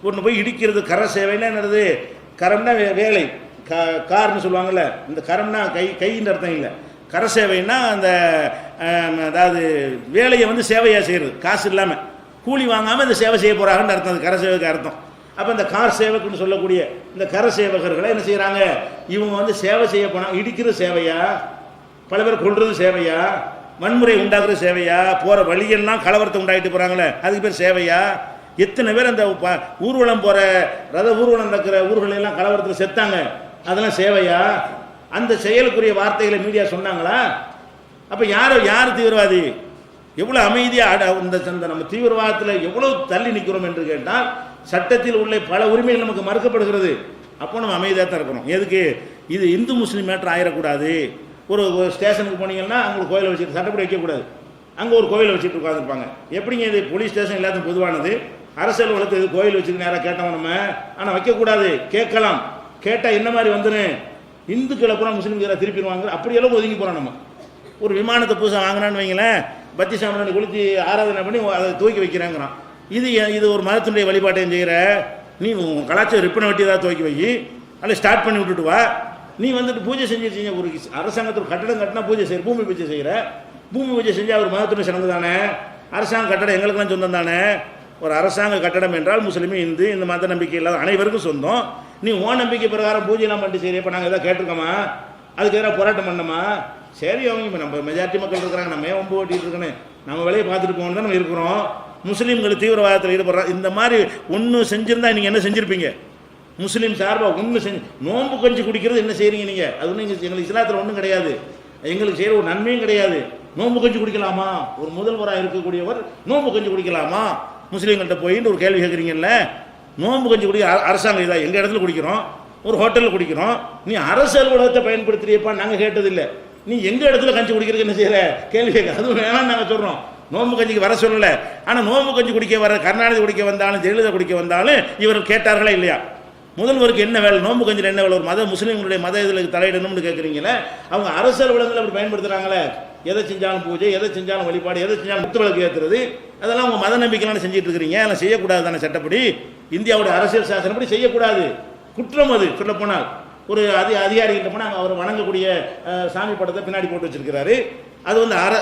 ஒன்று போய் இடிக்கிறது கர சேவைன்னா என்னது? கரம்னா வேலை, கார்னு சொல்லுவாங்கள்ல, இந்த கரம்னா கைன்னு அர்த்தம் இல்லை. கர சேவைன்னா அந்த அதாவது வேலையை சேவையாக செய்கிறது, காசு இல்லாமல் கூலி வாங்காமல் இந்த சேவை செய்ய போகிறாங்கன்னு அர்த்தம். அது கர சேவைக்கு அர்த்தம். அப்போ இந்த கார் சேவக்குன்னு சொல்லக்கூடிய இந்த கர சேவகர்களை என்ன செய்கிறாங்க? இவங்க சேவை செய்ய போனால் இடிக்கிறது சேவையா? பல பேர் கொள்வது சேவையா? வன்முறை உண்டாக்குறது சேவையா? போகிற வழியெல்லாம் கலவரத்தை உண்டாகிட்டு போகிறாங்களே, அதுக்கு பேர் சேவையா? எத்தனை பேர் அந்த ஊர்வலம் போகிற ஊர்வலம் நடக்கிற ஊர்களெல்லாம் கலவரத்தில் செத்தாங்க, அதெல்லாம் சேவையா? அந்த செயலுக்குரிய வார்த்தைகளை மீடியா சொன்னாங்களா? அப்போ யார் தீவிரவாதி? எவ்வளோ அமைதியாக இந்த நம்ம தீவிரவாதத்தில் எவ்வளோ தள்ளி நிற்கிறோம் என்று கேட்டால், சட்டத்தில் உள்ள பல உரிமைகள் நமக்கு மறுக்கப்படுகிறது. அப்போ நம்ம அமைதியாக தான் இருக்கணும். எதுக்கு? இது இந்து முஸ்லீம் மேட்டர் ஆயிடக்கூடாது. ஒரு ஸ்டேஷனுக்கு போனீங்கன்னா அங்கே கோயிலை வச்சுட்டு சட்டப்படி வைக்கக்கூடாது. அங்கே ஒரு கோயிலை வச்சுட்டு உட்காந்துருப்பாங்க. எப்படிங்க இது? போலீஸ் ஸ்டேஷன் எல்லாத்தையும் பொதுவானது, அரசு அலுவலகத்துக்கு இது கோயில் வச்சுட்டு நேராக கேட்டோம் நம்ம. ஆனால் வைக்கக்கூடாது. கேட்கலாம். கேட்டால் என்ன மாதிரி இந்துக்களை பூரா முஸ்லீம்களை திருப்பிடுவாங்க. அப்படியெல்லாம் ஒதுங்கி போகிறோம் நம்ம. ஒரு விமானத்தை புதுசாக வாங்கினான்னு வைங்களேன், பத்தி சாமி கொளுத்தி ஆராதனை பண்ணி அதை தூக்கி வைக்கிறாங்கிறான். இது ஒரு மதத்தினுடைய வழிபாட்டையும் செய்கிற நீ உங்கள் கலாச்சாரம் ரிப்பனை வெட்டி ஏதாவது துவக்கி வை, அல்ல ஸ்டார்ட் பண்ணி விட்டுட்டு வா. நீ பூஜை செஞ்சிருச்சீங்க. ஒரு அரசாங்கத்தில் கட்டடம் கட்டினா பூஜை செய்கிற, பூமி பூஜை செய்கிற. பூமி பூஜை செஞ்சால் ஒரு மதத்தினுடைய சடங்கு தானே. அரசாங்க கட்டடம் எங்களுக்கெல்லாம் சொந்தம் தானே. ஒரு அரசாங்க கட்டடம் என்றால் முஸ்லீம், இந்து, இந்த மத நம்பிக்கை இல்லாத அனைவருக்கும் சொந்தம். நீ ஓ நம்பிக்கை பிரகாரம் பூஜைலாம் பண்ணிட்டு சரி, இப்போ நாங்கள் எதாவது கேட்டிருக்கோமா? அதுக்கு எதிராக போராட்டம் பண்ணோமா? சரி, அவங்க இப்போ நம்ம மெஜாரிட்டி மக்கள் இருக்கிறாங்க, நம்ம ஒம்பு ஓட்டிகிட்டு இருக்கணும், நம்ம வேலையை பார்த்துட்டு போகணும் தான் நம்ம இருக்கிறோம். முஸ்லீம்கள் தீவிரவாதத்தில் ஈடுபடுறாங்க. இந்த மாதிரி ஒன்று செஞ்சுருந்தா நீங்கள் என்ன செஞ்சுருப்பீங்க? முஸ்லீம் சார்பாக ஒன்று செஞ்சு நோன்பு கஞ்சி குடிக்கிறது என்ன செய்கிறீங்க நீங்கள்? அது ஒன்றும் எங்களுக்கு இஸ்லாத்தில் ஒன்றும் கிடையாது. எங்களுக்கு செய்கிற ஒரு நன்மையும் கிடையாது. நோன்பு கஞ்சி குடிக்கலாமா? ஒரு முதல்வராக இருக்கக்கூடியவர் நோன்பு கஞ்சி குடிக்கலாமா? முஸ்லீம்கள்கிட்ட போயின்னு ஒரு கேள்வி கேட்குறீங்கல்ல. நோன்பு கஞ்சி குடிக்க அரசாங்கம் இதாக எங்கள் இடத்துல குடிக்கிறோம், ஒரு ஹோட்டலில் குடிக்கிறோம். நீ அரசு அலுவலகத்தை பயன்படுத்துறியப்பா, நாங்கள் கேட்டதில்லை. நீ எங்கள் இடத்துல கஞ்சி குடிக்கிறதுக்கு என்ன செய்கிற கேள்வி கேட்க, அதுவும் வேணாம்னு நாங்கள் சொல்கிறோம். நோன்பு கஞ்சிக்கு வர சொல்லலை. ஆனால் நோன்பு கஞ்சி குடிக்க வர கருணாநிதி குடிக்க வந்தாலும் ஜெயலலிதா குடிக்க வந்தாலும் இவர்கள் கேட்டார்களா இல்லையா? முதல்வருக்கு என்ன வேலை? நோன்பு கஞ்சியில் என்ன வேலை? ஒரு முஸ்லீம்களுடைய மத இதில் தலையிடணும்னு கேட்குறீங்களே. அவங்க அரசு அலுவலகங்கள் அப்படி பயன்படுத்துகிறாங்களே. எதை செஞ்சாலும் பூஜை, எதை செஞ்சாலும் வழிபாடு, எதை செஞ்சாலும் முத்து விளக்கு ஏற்றுறது, அதெல்லாம் அவங்க மத நம்பிக்கைலாம் செஞ்சுட்டு இருக்கிறீங்க. அதெல்லாம் செய்யக்கூடாது தானே சட்டப்படி? இந்தியாவுடைய அரசியல் சாசனப்படி செய்யக்கூடாது, குற்றம். அது சொல்ல போனால் ஒரு அதிகாரிகிட்ட போனால் அவர் வணங்கக்கூடிய சாமி படத்தை பின்னாடி போட்டு வச்சிருக்கிறாரு. அது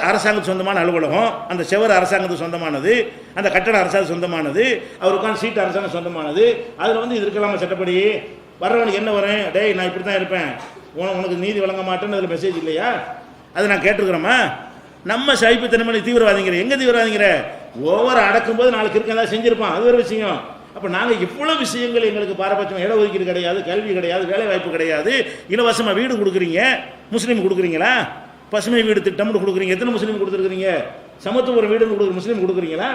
அரசாங்கத்துக்கு சொந்தமான அலுவலகம். அந்த செவர் அரசாங்கத்துக்கு சொந்தமானது, அந்த கட்டடம் அரசாங்கம் சொந்தமானது, அவர் உட்காந்து சீட்டு அரசாங்கம் சொந்தமானது. அதில் இது இருக்கலாமா சட்டப்படி? வர்றவனுக்கு என்ன வரும்? டேய் நான் இப்படி தான் இருப்பேன், உனக்கு நீதி வழங்க மாட்டேன்னு அதில் மெசேஜ் இல்லையா? அதை நான் கேட்டுருக்குறோமா? நம்ம சைப்புத்தன்மை தீவிரவாதிங்கிற எங்கே தீவிரவாதிங்கிற ஓவர அடக்கும்போது நாளைக்கு இருக்க ஏதாவது செஞ்சுருப்பான், அது ஒரு விஷயம். அப்போ நாங்கள் இவ்வளோ விஷயங்கள் எங்களுக்கு பாரபட்சம், இட ஒதுக்கீடு கிடையாது, கல்வி கிடையாது, வேலை வாய்ப்பு கிடையாது, இலவசமாக வீடு கொடுக்குறீங்க. முஸ்லீம் கொடுக்குறீங்களா? பசுமை வீடு திட்டம்னு கொடுக்குறீங்க. எத்தனை முஸ்லீம் கொடுத்துருக்குறீங்க? சமத்துவ வீடுன்னு கொடுக்குற முஸ்லீம் கொடுக்குறீங்களா?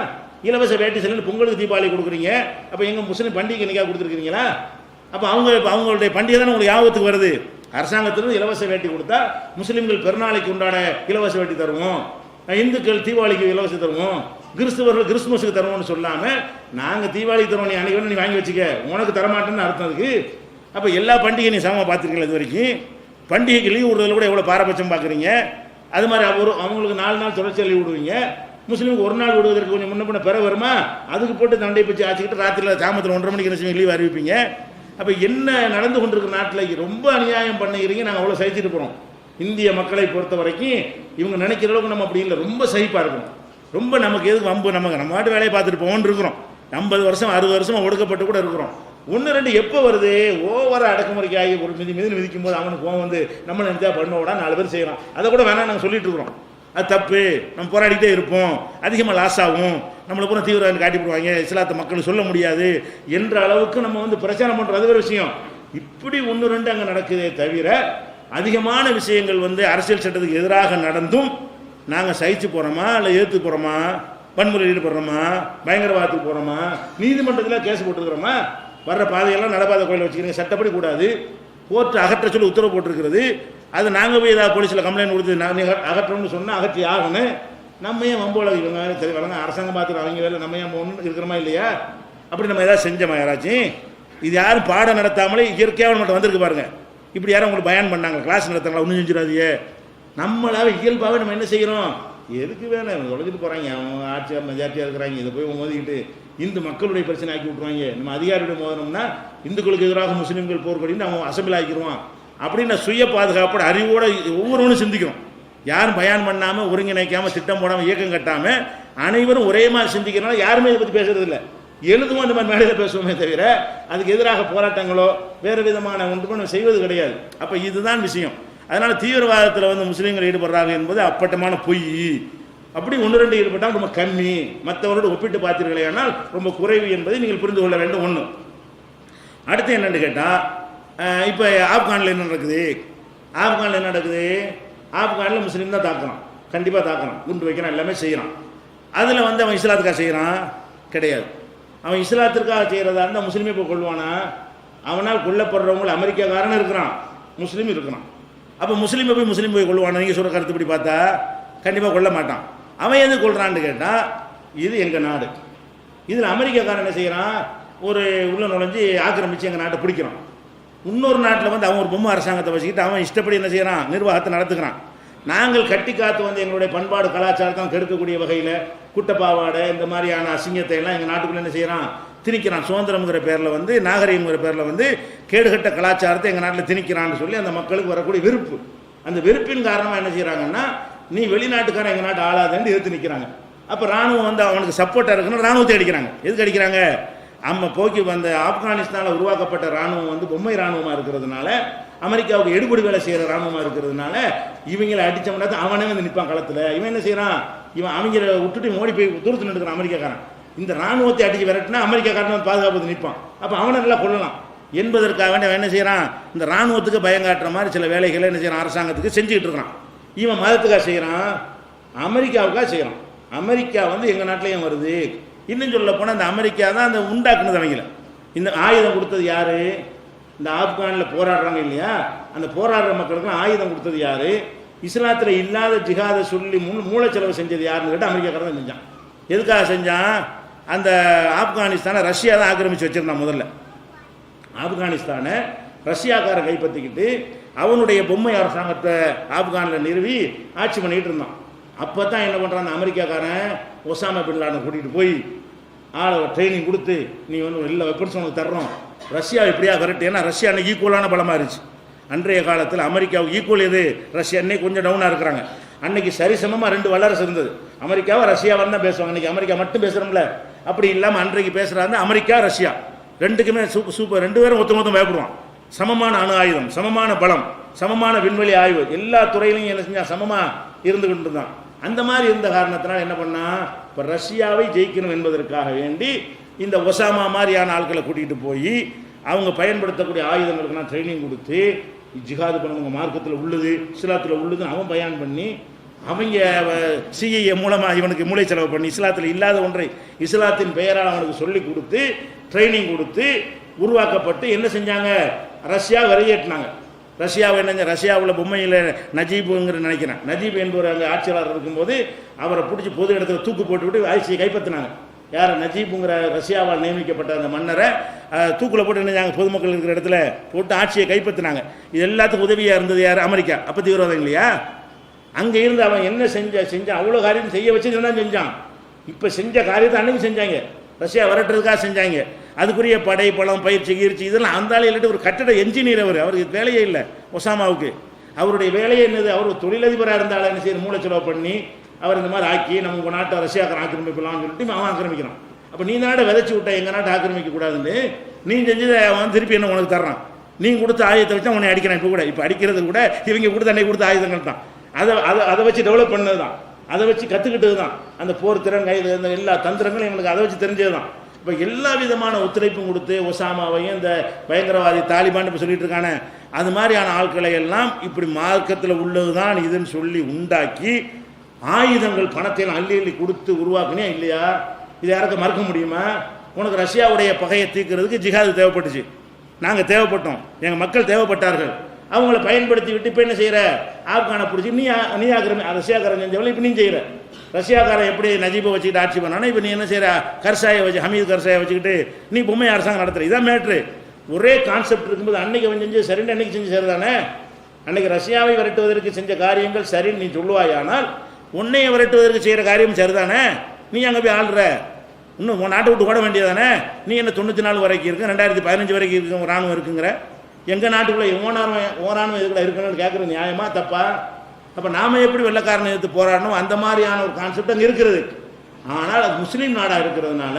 இலவச வேட்டி செல்லு பொங்கலுக்கு தீபாவளி கொடுக்குறீங்க. அப்போ எங்கள் முஸ்லீம் பண்டிகை என்னைக்காக கொடுத்துருக்கீங்களா? அப்போ அவங்களுடைய பண்டிகை தானே உங்களுக்கு ஞாபகத்துக்கு வருது. அரசாங்கத்திலிருந்து இலவச வேட்டி கொடுத்தா முஸ்லீம்கள் பெருநாளைக்கு உண்டான இலவச வேட்டி தருவோம், இந்துக்கள் தீபாவளிக்கு இலவசம் தருவோம், கிறிஸ்துவர்கள் கிறிஸ்துமஸுக்கு தருவோம்னு சொல்லாமல் நாங்கள் தீபாவளிக்கு தருவோம், நீ அன்றைக்கி நீ வாங்கி வச்சுக்க, உனக்கு தரமாட்டேன்னு அர்த்தம் அதுக்கு. அப்போ எல்லா பண்டிகையும் நீ சமமாக பார்த்துருக்கீங்களா இது வரைக்கும்? பண்டிகைக்கு லீவ் விடுறதுல கூட எவ்வளோ பாரபட்சம் பார்க்குறீங்க. அது மாதிரி அவங்களுக்கு 4 நாள் தொடர்ச்சியாக லீவ் விடுவீங்க. முஸ்லீமுக்கு ஒரு நாள் விடுவதற்கு கொஞ்சம் முன்ன பின்ன வருமா? அதுக்கு போட்டு தண்டை பிச்சு ஆச்சுக்கிட்டு ராத்திரியில் சாமத்தில் 1:30 மணிக்கு என்ன லீவ் அறிவிப்பீங்க. அப்போ என்ன நடந்து கொண்டிருக்கிற நாட்டில் ரொம்ப அநியாயம் பண்ணுகிறீங்க. நாங்கள் அவ்வளோ சகிச்சுட்டு போகிறோம். இந்திய மக்களை பொறுத்த வரைக்கும் இவங்க நினைக்கிற அளவுக்கு நம்ம அப்படி இல்லை, ரொம்ப சகிப்பாக இருக்கணும். ரொம்ப நமக்கு எதுக்கு வம்பு, நம்ம மாட்டு வேலையை பார்த்துட்டு போவோன்னு இருக்கிறோம். 50 வருஷம் 60 வருஷம் ஒடுக்கப்பட்டு கூட இருக்கிறோம். 1-2 எப்போ வருது? ஓவர அடக்குமுறைக்கு ஆகி ஒரு மிதிக்கும் போது அவனுக்கு கோவம் நம்ம நினைச்சா பண்ணுவோடா 4 பேர் செய்யலாம். அதை கூட வேணாம் நாங்கள் சொல்லிட்டு இருக்கிறோம். அது தப்பு, நம்ம போராடிக்கிட்டே இருப்போம், அதிகமாக லாஸ் ஆகும், நம்மளை பூரா தீவிரவாதம் காட்டிவிடுவாங்க, இஸ்லாத்தை மக்கள் சொல்ல முடியாது என்ற அளவுக்கு நம்ம பிரச்சாரம் பண்ணுறது அது ஒரு விஷயம். இப்படி 1-2 அங்கே நடக்குதே தவிர அதிகமான விஷயங்கள் அரசியல் சட்டத்துக்கு எதிராக நடந்தும் நாங்கள் சகிச்சு போகிறோமா இல்லை ஏற்று போகிறோமா? வன்முறையில் ஈடுபடுறோமா, பயங்கரவாதத்துக்கு போகிறோமா, நீதிமன்றத்தில் கேஸ் போட்டுருக்கிறோமா, வர்ற பாதையெல்லாம் நடப்பாதை கோயிலில் வச்சுக்கிறீங்க, சட்டப்படி கூடாது, கோர்ட்டு அகற்ற சொல்லி உத்தரவு போட்டிருக்கிறது. அது நாங்கள் போய் ஏதாவது போலீஸில் கம்ப்ளைண்ட் கொடுத்து நாங்கள் அகற்றணும்னு சொன்னால் அகற்றி ஆகணும். நம்ம ஏன் வம்போல இவங்க சரி வளங்க அரசாங்கம் பார்த்துட்டு அவங்க வேலை நம்ம ஏன் ஒன்று இருக்கிறோமா இல்லையா? அப்படி நம்ம ஏதாவது செஞ்சோமா யாராச்சும்? இது யாரும் பாடம் நடத்தாமலே இயற்கையாக மட்டும் வந்திருக்கு பாருங்கள். இப்படி யாரும் உங்களுக்கு பயன் பண்ணாங்க, கிளாஸ் நடத்தாங்களா, ஒன்றும் செஞ்சிடாதியே. நம்மளாவே இயல்பாகவே நம்ம என்ன செய்கிறோம், எதுக்கு வேணும் உழைச்சிட்டு போகிறாங்க, அவங்க ஆட்சியாக மெஜாரிட்டியாக இருக்கிறாங்க, இதை போய் மோதிக்கிட்டு இந்து மக்களுடைய பிரச்சனை ஆக்கி விட்ருவாங்க, நம்ம அதிகாரியுடைய மோதனம்னா இந்துக்களுக்கு எதிராக முஸ்லீம்கள் போர்க்கொடின்னு அவங்க அசம்பிள் ஆக்கிடுவான் அப்படின்னு சுய பாதுகாப்போட அறிவோடு ஒவ்வொருவனும் சிந்திக்கிறோம். யாரும் பயான் பண்ணாமல் ஒருங்கிணைக்காமல் திட்டம் போடாமல் இயக்கம் கட்டாமல் அனைவரும் ஒரே மாதிரி சிந்திக்கிறனால யாருமே இதை பற்றி பேசுறது இல்லை. எழுதுவோம் இந்த மாதிரி மேடையில் பேசுவோமே தவிர அதுக்கு எதிராக போராட்டங்களோ வேறு விதமான ஒன்று செய்வது கிடையாது. அப்போ இதுதான் விஷயம். அதனால் தீவிரவாதத்தில் வந்து முஸ்லீம்கள் ஈடுபடுறாங்க என்பது அப்பட்டமான பொய். அப்படி ஒன்று ரெண்டு ஈடுபட்டால் ரொம்ப கம்மி, மற்றவரோடு ஒப்பிட்டு பார்த்தீர்களே ஆனால் ரொம்ப குறைவு என்பதை நீங்கள் புரிந்து கொள்ள வேண்டும். ஒன்று. அடுத்து என்னென்னு கேட்டால், இப்போ ஆப்கானில் என்ன நடக்குது? ஆப்கானில் என்ன நடக்குது? ஆப்கானில் முஸ்லீம் தான் தாக்குறான், கண்டிப்பாக தாக்குறான், குண்டு வைக்கிறான், எல்லாமே செய்கிறான். அதில் வந்து அவன் இஸ்லாத்துக்காக செய்கிறான் கிடையாது. அவன் இஸ்லாத்திற்காக செய்கிறதா இருந்தால் முஸ்லீமே போய் கொள்வானா? அவனால் கொல்லப்படுறவங்க அமெரிக்காக்காரன் இருக்கிறான், முஸ்லீம் இருக்கிறான். அப்போ முஸ்லீமை போய் முஸ்லீம் போய் கொள்வானா? நீங்கள் சொல்கிற கருத்துப்படி பார்த்தா கண்டிப்பாக கொல்ல மாட்டான். அவன் எது கொள்றான்னு கேட்டால், இது எங்கள் நாடு, இதில் அமெரிக்காக்காரன் என்ன செய்கிறான், ஒரு உள்ள நுழைஞ்சு ஆக்கிரமித்து எங்கள் நாட்டை பிடிக்கிறான். இன்னொரு நாட்டில் வந்து அவன் ஒரு பொம்மை அரசாங்கத்தை வச்சுக்கிட்டு அவன் இஷ்டப்படி என்ன செய்கிறான், நிர்வாகத்தை நடத்துக்கிறான். நாங்கள் கட்டி காத்து வந்து எங்களுடைய பண்பாடு கலாச்சாரத்தை கெடுக்கக்கூடிய வகையில் குட்டப்பாவாடை இந்த மாதிரியான அசிங்கத்தை எல்லாம் எங்கள் நாட்டுக்குள்ளே என்ன செய்கிறான், திணிக்கிறான். சுதந்திரங்கிற பேரில் வந்து நாகரிகங்கிற பேரில் வந்து கேடுகட்ட கலாச்சாரத்தை எங்கள் நாட்டில் திணிக்கிறான்னு சொல்லி அந்த மக்களுக்கு வரக்கூடிய வெறுப்பு, அந்த வெறுப்பின் காரணமாக என்ன செய்கிறாங்கன்னா, நீ வெளிநாட்டுக்காரன் எங்கள் நாட்டு ஆளாதேன்னு எதிர்த்து நிற்கிறாங்க. அப்போ ராணுவம் வந்து அவனுக்கு சப்போர்ட்டாக இருக்குன்னு ராணுவத்தை அடிக்கிறாங்க. எதுக்கு அடிக்கிறாங்க? நம்ம போக்கி வந்த ஆப்கானிஸ்தானில் உருவாக்கப்பட்ட ராணுவம் வந்து பொம்மை ராணுவமாக இருக்கிறதுனால, அமெரிக்காவுக்கு எடுபடி வேலை செய்கிற ராணுவமாக இருக்கிறதுனால இவங்களை அடித்தோம்னா அவனே வந்து நிற்பான் களத்தில். இவன் என்ன செய்கிறான், இவன் அவங்கள விட்டுட்டு மோடி போய் தூரத்து நின்றுக்கிறான் அமெரிக்காக்காரன். இந்த ராணுவத்தை அடித்து விரட்டினா அமெரிக்காக்காரன் வந்து பாதுகாப்பு நிற்பான். அப்போ அவனை நல்லா கொள்ளலாம் என்பதற்காக வேண்டிய அவன் என்ன செய்கிறான், இந்த ராணுவத்துக்கு பயங்காட்டுற மாதிரி சில வேலைகளை என்ன செய்கிறான், அரசாங்கத்துக்கு செஞ்சுக்கிட்டு இருக்கிறான். இவன் மதத்துக்காக செய்கிறான், அமெரிக்காவுக்காக செய்கிறான். அமெரிக்கா வந்து எங்கள் நாட்டிலையும் வருது. இன்னும் சொல்ல போனால் இந்த அமெரிக்கா தான் அந்த உண்டாக்குனது. அவங்கள இந்த ஆயுதம் கொடுத்தது யார்? இந்த ஆப்கானில் போராடுறாங்க இல்லையா, அந்த போராடுற மக்களுக்கு ஆயுதம் கொடுத்தது யார்? இஸ்லாத்தில் இல்லாத ஜிஹாதை சொல்லி மூளைச்செலவு செஞ்சது யாருன்னு கேட்டால் அமெரிக்காக்காரன் தான் செஞ்சான். எதுக்காக செஞ்சான்? அந்த ஆப்கானிஸ்தானை ரஷ்யா தான் ஆக்கிரமித்து வச்சுருந்தான். முதல்ல ஆப்கானிஸ்தானை ரஷ்யாக்காரன் கைப்பற்றிக்கிட்டு அவனுடைய பொம்மை அரசாங்கத்தை ஆப்கானில் நிறுவி ஆட்சி பண்ணிகிட்டு இருந்தான். அப்போ தான் என்ன பண்ணுறான், அந்த அமெரிக்காக்காரன் ஒசாமா பின் லாடனை கூட்டிகிட்டு போய் ஆளை ட்ரைனிங் கொடுத்து, நீ வந்து எல்லா வெப்பன்ஸ் உனக்கு தர்றோம், ரஷ்யா இப்படியா கரெக்ட். ஏன்னா ரஷ்யா அன்னைக்கு ஈக்குவலான பலமாக இருந்துச்சு. அன்றைய காலத்தில் அமெரிக்காவுக்கு ஈக்குவல் எது? ரஷ்யா. அன்னைக்கு கொஞ்சம் டவுனாக இருக்கிறாங்க. அன்னைக்கு சரிசமமாக ரெண்டு வல்லரசு இருந்தது. அமெரிக்காவை ரஷ்யாவான்னு தான் பேசுவாங்க. அன்றைக்கி அமெரிக்கா மட்டும் பேசுகிறோம்ல, அப்படி இல்லாமல் அன்றைக்கு பேசுகிறாங்க அமெரிக்கா ரஷ்யா ரெண்டுக்குமே சூப்பர். ரெண்டு பேரும் மொத்தம் பயப்படுவான். சமமான அணு ஆயுதம், சமமான பலம், சமமான விண்வெளி ஆய்வு, எல்லா துறையிலையும் என்ன செஞ்சால் சமமாக இருந்துக்கிட்டு இருந்தான். அந்த மாதிரி இருந்த காரணத்தினால் என்ன பண்ணா, இப்போ ரஷ்யாவை ஜெயிக்கணும் என்பதற்காக வேண்டி இந்த ஒசாமா மாதிரியான ஆட்களை கூட்டிகிட்டு போய் அவங்க பயன்படுத்தக்கூடிய ஆயுதங்களுக்கெல்லாம் ட்ரைனிங் கொடுத்து, ஜிஹாது பண்ணவங்க மார்க்கத்தில் உள்ளது, இஸ்லாத்தில் உள்ளதுன்னு அவன் பயான் பண்ணி, அவங்க சிஐஏ மூலமாக இவனுக்கு மூளை செலவு பண்ணி இஸ்லாத்தில் இல்லாத ஒன்றை இஸ்லாத்தின் பெயரால் அவனுக்கு சொல்லி கொடுத்து ட்ரைனிங் கொடுத்து உருவாக்கப்பட்டு என்ன செஞ்சாங்க, ரஷ்யா வெளியேற்றினாங்க. ரஷ்யாவை என்ன, ரஷ்யாவில் பொம்மையில் நஜீபுங்கிற நினைக்கிறேன், நஜீப் என்பவர் அங்கே ஆட்சியாளர் இருக்கும்போது அவரை பிடிச்சி பொது இடத்துல தூக்கு போட்டு விட்டு ஆட்சியை கைப்பற்றினாங்க. யார்? நஜீபுங்கிற ரஷ்யாவால் நியமிக்கப்பட்ட அந்த மன்னரை தூக்கில் போட்டு நினைஞ்சாங்க, பொதுமக்கள் இருக்கிற இடத்துல போட்டு ஆட்சியை கைப்பற்றினாங்க. இது எல்லாத்துக்கும் உதவியாக இருந்தது யார்? அமெரிக்கா. அப்போ தீவிரவாதம் இல்லையா? அங்கே இருந்து அவன் என்ன செஞ்சான், அவ்வளோ காரியம் செய்ய வச்சு தான் செஞ்சான். இப்போ செஞ்ச காரியத்தை அன்னைக்கு செஞ்சாங்க, ரஷ்யா விரட்டுறதுக்காக செஞ்சாங்க. அதுக்குரிய படை பலம் பயிற்சி கீர்ச்சி இதெல்லாம் அந்த ஆள் இல்லாட்டி ஒரு கட்டட என்ஜினியர். அவருக்கு வேலையே இல்லை ஒசாமாவுக்கு. அவருடைய வேலையே என்னது, அவர் ஒரு தொழிலதிபராக இருந்தாலும் என்ன செய்ய மூளை செலவு பண்ணி அவர் இந்த மாதிரி ஆக்கி நம்ம உங்கள் நாட்டை ரஷ்யாக்காரன் ஆக்கிரமிக்கலாம்னு சொல்லிட்டு அவன் ஆக்கிரமிக்கிறான். அப்போ நீ நாட்டை விதைச்சி விட்டா எங்கள் நாட்டை ஆக்கிரமிக்க கூடாதுன்னு நீ செஞ்சதை அவன் திருப்பி என்ன உனக்கு தர்றான். நீ கொடுத்த ஆயுதத்தை வச்சு உன்னை அடிக்கிறான். இப்போ அடிக்கிறது கூட இவங்க கொடுத்த அன்னைக்கு கொடுத்த ஆயுதங்கள் தான். அதை வச்சு டெவலப் பண்ணது தான், அதை வச்சு கற்றுக்கிட்டது தான். அந்த போர் திறன் கைது எல்லா தந்திரங்களும் இவங்களுக்கு அதை வச்சு தெரிஞ்சது தான். இப்போ எல்லா விதமான ஒத்துழைப்பும் கொடுத்து ஒசாமாவையும் இந்த பயங்கரவாதி தாலிபான் இப்போ சொல்லிட்டு இருக்கானே அது மாதிரியான ஆட்களை எல்லாம் இப்படி மார்க்கத்தில் உள்ளது தான் இதுன்னு சொல்லி உண்டாக்கி ஆயுதங்கள் பணத்தை அள்ளி அள்ளி கொடுத்து உருவாக்குனே இல்லையா? இது யாருக்கு மறுக்க முடியுமா? உனக்கு ரஷ்யாவுடைய பகையை தீர்க்கிறதுக்கு ஜிஹாது தேவைப்பட்டுச்சு, நாங்கள் தேவைப்பட்டோம், எங்கள் மக்கள் தேவைப்பட்டார்கள். அவங்கள பயன்படுத்தி விட்டு இப்போ என்ன செய்கிற? ஆப்கானை பிடிச்சி நீ ரஷ்யாக்காரன் செஞ்சவளை இப்போ நீ செய்கிற. ரஷ்யாக்காரன் எப்படி நஜீபை வச்சுக்கிட்டு ஆட்சி பண்ணானா, இப்போ நீ என்ன செய்கிற? கர்சாயை வச்சு, ஹமீத் கர்சாயை வச்சுக்கிட்டு நீ பொம்மை அரசாங்கம் நடத்துகிற. இதான் மேட்ரு. ஒரே கான்செப்ட் இருக்கும்போது அன்னைக்கு அவன் செஞ்சு சரின்னு அன்னைக்கு செஞ்சு சரிதானே? அன்னைக்கு ரஷ்யாவை விரட்டுவதற்கு செஞ்ச காரியங்கள் சரின்னு நீ சொல்லுவாயானால், உன்னையை விரட்டுவதற்கு செய்கிற காரியம் சரிதானே? நீ அங்கே போய் ஆள்ற, இன்னும் உன் நாட்டை விட்டு ஓட வேண்டியதானே? நீ என்ன 94 வரைக்கும் இருக்கு, 2015 வரைக்கும் இருக்கு ராணுவம் இருக்குங்கிற? எங்கள் நாட்டுக்குள்ளே ஓராணுவம் இதுக்குள்ள இருக்கணும்னு கேட்குறது நியாயமா தப்பா? அப்போ நாம் எப்படி வெள்ளைக்காரனை எடுத்து போராடணும்? அந்த மாதிரியான ஒரு கான்செப்ட் அங்கே இருக்கிறது. ஆனால் அது முஸ்லீம் நாடாக இருக்கிறதுனால,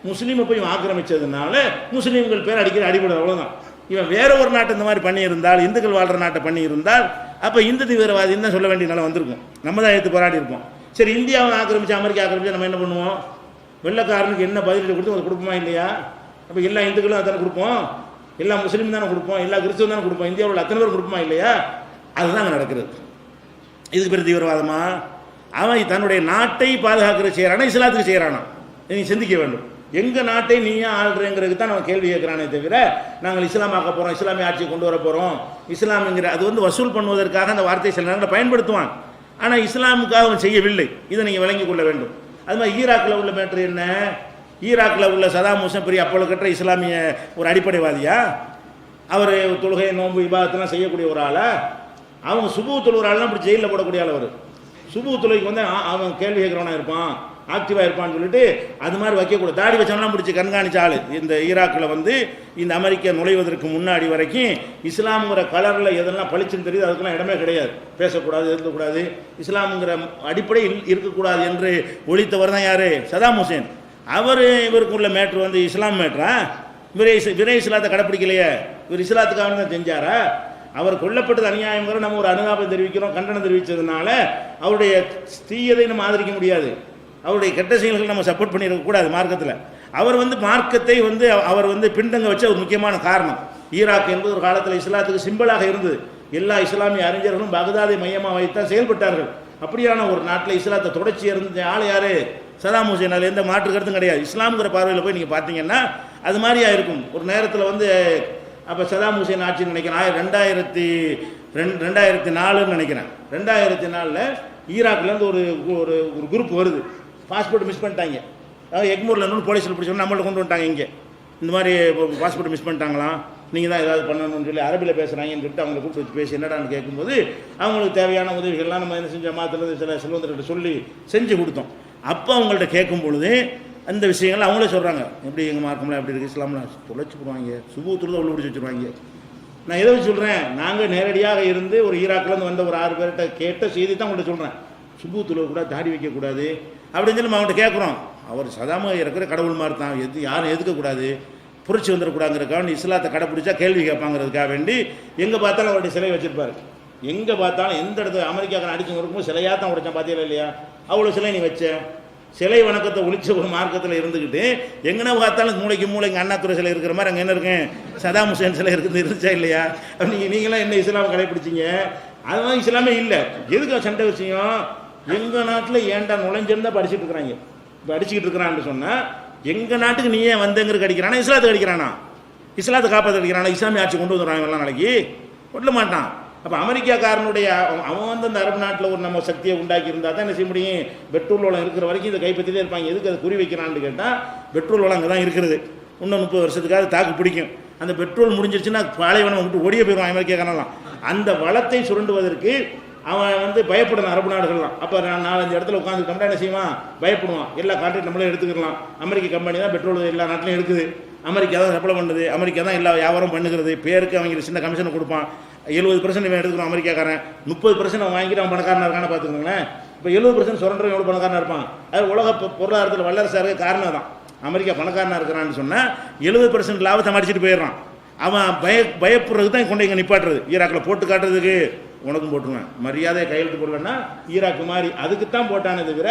முஸ்லீமை போய் ஆக்கிரமிச்சதுனால முஸ்லீம்கள் பேர் அடிக்கிற அடிபடுது, அவ்வளோதான். இவன் வேற ஒரு நாட்டை இந்த மாதிரி பண்ணியிருந்தால், இந்துக்கள் வாழ்கிற நாட்டை பண்ணியிருந்தால், அப்போ இந்து தீவிரவாதின்னு தான் சொல்ல வேண்டிய நிலை வந்திருக்கும். நம்ம தான் எடுத்து போராடி இருப்போம். சரி, இந்தியாவை ஆக்கிரமிச்சு அமெரிக்கா ஆக்கிரமிச்சு நம்ம என்ன பண்ணுவோம்? வெள்ளைக்காரனுக்கு என்ன பதிலீடு கொடுத்து அதை கொடுப்போமா இல்லையா? அப்போ எல்லா இந்துக்களும் அத்தனை கொடுப்போம், எல்லா முஸ்லீம் தானே கொடுப்போம், எல்லா கிறிஸ்துவம் தானே கொடுப்போம், இந்தியாவில் அத்தனை பேர் கொடுப்போமா இல்லையா? அதுதான் அங்கே நடக்கிறது. இதுக்கு பேர் தீவிரவாதமா? அவன் தன்னுடைய நாட்டை பாதுகாக்கிற செய்கிறானா, இஸ்லாத்துக்கு செய்கிறானா? நீ சிந்திக்க வேண்டும். எங்கள் நாட்டை நீயே ஆள்றேங்கிறதுக்கு தான் நம்ம கேள்வி கேட்குறானே தவிர, நாங்கள் இஸ்லாம் ஆக்க போகிறோம், இஸ்லாமிய ஆட்சியை கொண்டு வர போகிறோம், இஸ்லாமுங்கிற அது வசூல் பண்ணுவதற்காக அந்த வார்த்தையை சில நேரங்களில் பயன்படுத்துவான். ஆனால் இஸ்லாமுக்காக அவன் செய்யவில்லை. இதை நீங்கள் விளங்கிக் கொள்ள வேண்டும். அது மாதிரி ஈராக்கில் உள்ள மேட்ரு என்ன? ஈராக்கில் உள்ள சதாம் ஹுசைன் பெரிய அப்போல கட்டுற இஸ்லாமிய ஒரு அடிப்படைவாதியா? அவர் தொழுகை, நோன்பு, இபாதத்தெல்லாம் செய்யக்கூடிய ஒரு ஆளா? அவங்க சுபு தொழுகிற ஆள்லாம் இப்படி ஜெயிலில் போடக்கூடிய ஆள். அவர் சுபு தொழுகைக்கு வந்து அவன் கேள்வி கேட்குறவனா இருப்பான், ஆக்டிவாக இருப்பான்னு சொல்லிட்டு அது மாதிரி வைக்கக்கூடாது. தாடி வச்சவனெலாம் பிடிச்சி கண்காணிச்ச ஆள். இந்த ஈராக்கில் வந்து இந்த அமெரிக்கா நுழைவதற்கு முன்னாடி வரைக்கும் இஸ்லாமுங்கிற கலரில் எதெல்லாம் பளிச்சுன்னு தெரியுது, அதுக்கெல்லாம் இடமே கிடையாது. பேசக்கூடாது, இருக்கக்கூடாது, இஸ்லாமுங்கிற அடிப்படை இருக்கக்கூடாது என்று ஒழித்தவர் தான் யார்? Saddam Hussein. அவர் இவருக்கு உள்ள மேட்ரு வந்து இஸ்லாம் மேட்ரா? விரை இஸ்லாத்தை கடைப்பிடிக்கலையே, இவர் இஸ்லாத்துக்காக தான் செஞ்சாரா? அவர் கொல்லப்பட்டது அநியாயங்கிற நம்ம ஒரு அனுதாபம் தெரிவிக்கிறோம், கண்டனம் தெரிவித்ததுனால அவருடைய தீயதை நம்ம ஆதரிக்க முடியாது, அவருடைய கெட்ட செயல்கள் நம்ம சப்போர்ட் பண்ணிடக்கூடாது மார்க்கத்தில். அவர் வந்து மார்க்கத்தை வந்து அவர் வந்து பின்தங்க வச்ச ஒரு முக்கியமான காரணம். ஈராக் என்பது ஒரு காலத்தில் இஸ்லாத்துக்கு சிம்பிளாக இருந்தது. எல்லா இஸ்லாமிய அறிஞர்களும் பகதாதை மையமாக வைத்தான் செயல்பட்டார்கள். அப்படியான ஒரு நாட்டில் இஸ்லாத்தை தொடர்ச்சி இருந்த ஆள் யார்? Saddam Hussein. அதில் எந்த மாற்று கருத்தும் கிடையாது. இஸ்லாம்ங்கிற பார்வையில் போய் நீங்கள் பார்த்தீங்கன்னா அது மாதிரியா இருக்கும். ஒரு நேரத்தில் வந்து அப்போ சதாம் ஹுசேன் ஆட்சின்னு நினைக்கிறேன் 2004 நினைக்கிறேன். 2004 ஈராக்லேருந்து ஒரு ஒரு குரூப் வருது. பாஸ்போர்ட் மிஸ் பண்ணிட்டாங்க. அதாவது எக்மூரில் இருந்து போலீஸில் பிடிச்சோன்னு நம்மள்ட்ட கொண்டு வந்துட்டாங்க. இங்கே இந்த மாதிரி பாஸ்போர்ட் மிஸ் பண்ணிட்டாங்களாம், நீங்கள் தான் ஏதாவது பண்ணணும்னு சொல்லி அரபியில் பேசுகிறாங்கன்னு சொல்லிட்டு அவங்களை கூப்பிட்டு வச்சு பேசி என்னடான்னு கேட்கும்போது அவங்களுக்கு தேவையான உதவிகள்லாம் நம்ம என்ன செஞ்ச மாத்திரது சில செல்வந்தர்கிட்ட சொல்லி செஞ்சு கொடுத்தோம். அப்போ அவங்கள்ட்ட கேட்கும் பொழுது அந்த விஷயங்கள் அவங்களே சொல்கிறாங்க. எப்படி எங்கள் மார்க்கம்லாம் எப்படி இருக்குது, இஸ்லாம்லாம் தொலைச்சி போடுவாங்க, சுபூத்தில் உள்ள பிடிச்சி வச்சுருவாங்க. நான் எதை வச்சு சொல்கிறேன்? நாங்கள் நேரடியாக இருந்து ஒரு ஈராக்லேருந்து வந்த ஒரு 6 பேர்கிட்ட கேட்ட செய்தி தான் உங்கள்கிட்ட சொல்கிறேன். சுபூத்தில் கூட தாடி வைக்கக்கூடாது அப்படின்னு சொல்லி நம்ம அவங்கள்ட்ட கேட்குறோம். அவர் சதாம இருக்கிற கடவுள் மாதிரி தான், யாரும் எதுக்கக்கூடாது, புரட்சி வந்துடக்கூடாதுங்கிறக்காக இஸ்லாத்தை கடைப்பிடிச்சா கேள்வி கேட்பாங்கிறதுக்காக வேண்டி எங்கே பார்த்தாலும் அவருடைய சிலை வச்சுருப்பார். எங்கே பார்த்தாலும் எந்த இடத்துல அமெரிக்காக்காரன் அடிச்சு இருக்கும்போது சிலையாக தான் உடைச்சான். பார்த்தீங்களா இல்லையா? அவ்வளோ சிலை நீ வச்ச சிலை வணக்கத்தை ஒழிச்ச ஒரு மார்க்கத்தில் இருந்துக்கிட்டு எங்கன்னா பார்த்தாலும் மூளைக்கு அண்ணாத்துறை சிலை இருக்கிற மாதிரி அங்கே என்ன இருக்கேன்? சதாம் ஹுசேன் சிலை இருந்துச்சா இல்லையா? நீங்களாம் என்ன இஸ்லாம் கடைப்பிடிச்சிங்க? அதெல்லாம் இஸ்லாமே இல்லை. எதுக்கு சண்டை விஷயம்? எங்கள் நாட்டில் ஏன்டா நுழைஞ்சிருந்தா படிச்சுட்டு இருக்கிறாங்க. இப்போ அடிச்சுக்கிட்டு இருக்கிறான்னு சொன்னால் எங்கள் நாட்டுக்கு நீ ஏன் வந்தங்கிறது அடிக்கிறானா, இஸ்லாத்துக்கு அடிக்கிறானா? இஸ்லாத்தை காப்பாற்ற அடிக்கிறானா? இஸ்லாமிய ஆட்சி கொண்டு வந்துடுறாங்க எல்லாம் நாளைக்கு ஒட்ட மாட்டான். அப்போ அமெரிக்காக்காரனுடைய அவன் வந்து அந்த அரபு நாட்டில் ஒரு நம்ம சக்தியை உண்டாக்கி இருந்தால் தான் என்ன செய்ய முடியும்? பெட்ரோல் வளம் இருக்கிற வரைக்கும் இதை கைப்பற்றிட்டே இருப்பாங்க. எதுக்கு அதை குறி வைக்கிறான்னு கேட்டால் பெட்ரோல் வளம் அங்கே தான் இருக்கிறது. இன்னும் 30 வருஷத்துக்காக தாக்கு பிடிக்கும். அந்த பெட்ரோல் முடிஞ்சிருச்சுன்னா பாலைவனம் விட்டு ஓடிய போயிடுவான் அமெரிக்காக்காரலாம். அந்த வளத்தை சுரண்டுவதற்கு அவன் வந்து பயப்படணும் அரபு நாடுகள்லாம். அப்போ நான் 4-5 இடத்துல உட்காந்துட்டோம்னா என்ன செய்வான்? பயப்படுவான். எல்லா கான்ட்ராக்ட் நம்மளே எடுத்துக்கலாம். அமெரிக்க கம்பெனி தான் பெட்ரோல் எல்லா நாட்டிலையும் எடுக்குது. அமெரிக்கா தான் சப்ளை பண்ணுது. அமெரிக்கா தான் எல்லா வியாபாரம் பண்ணுகிறது. பேருக்கு அவங்க சின்ன கமிஷனை கொடுப்பான். 70% இவன் எடுத்துக்கிறோம் அமெரிக்காக்காரன். 30% அவன் வாங்கிட்டு அவன் பணக்காரனாக இருக்கான்னு பார்த்துக்கோங்களேன். இப்போ 70% சுரண்டவன் எவ்வளோ பணக்காரனாக இருப்பான்? அது உலக பொருளாதாரத்தில் வல்லரசாக இருக்க காரணம் தான். அமெரிக்கா பணக்காரனாக இருக்கிறான்னு சொன்னால் 70% லாபத்தை அடிச்சுட்டு போயிடுறான். அவன் பயப்படுறதுக்கு தான் கொண்டு இங்கே நிப்பாட்டுறது. ஈராக்கில் போட்டு காட்டுறதுக்கு உனக்கும் போட்டுருவேன், மரியாதையை கையெழுத்து போடலன்னா ஈராக்கு மாதிரி அதுக்குத்தான் போட்டானே தவிர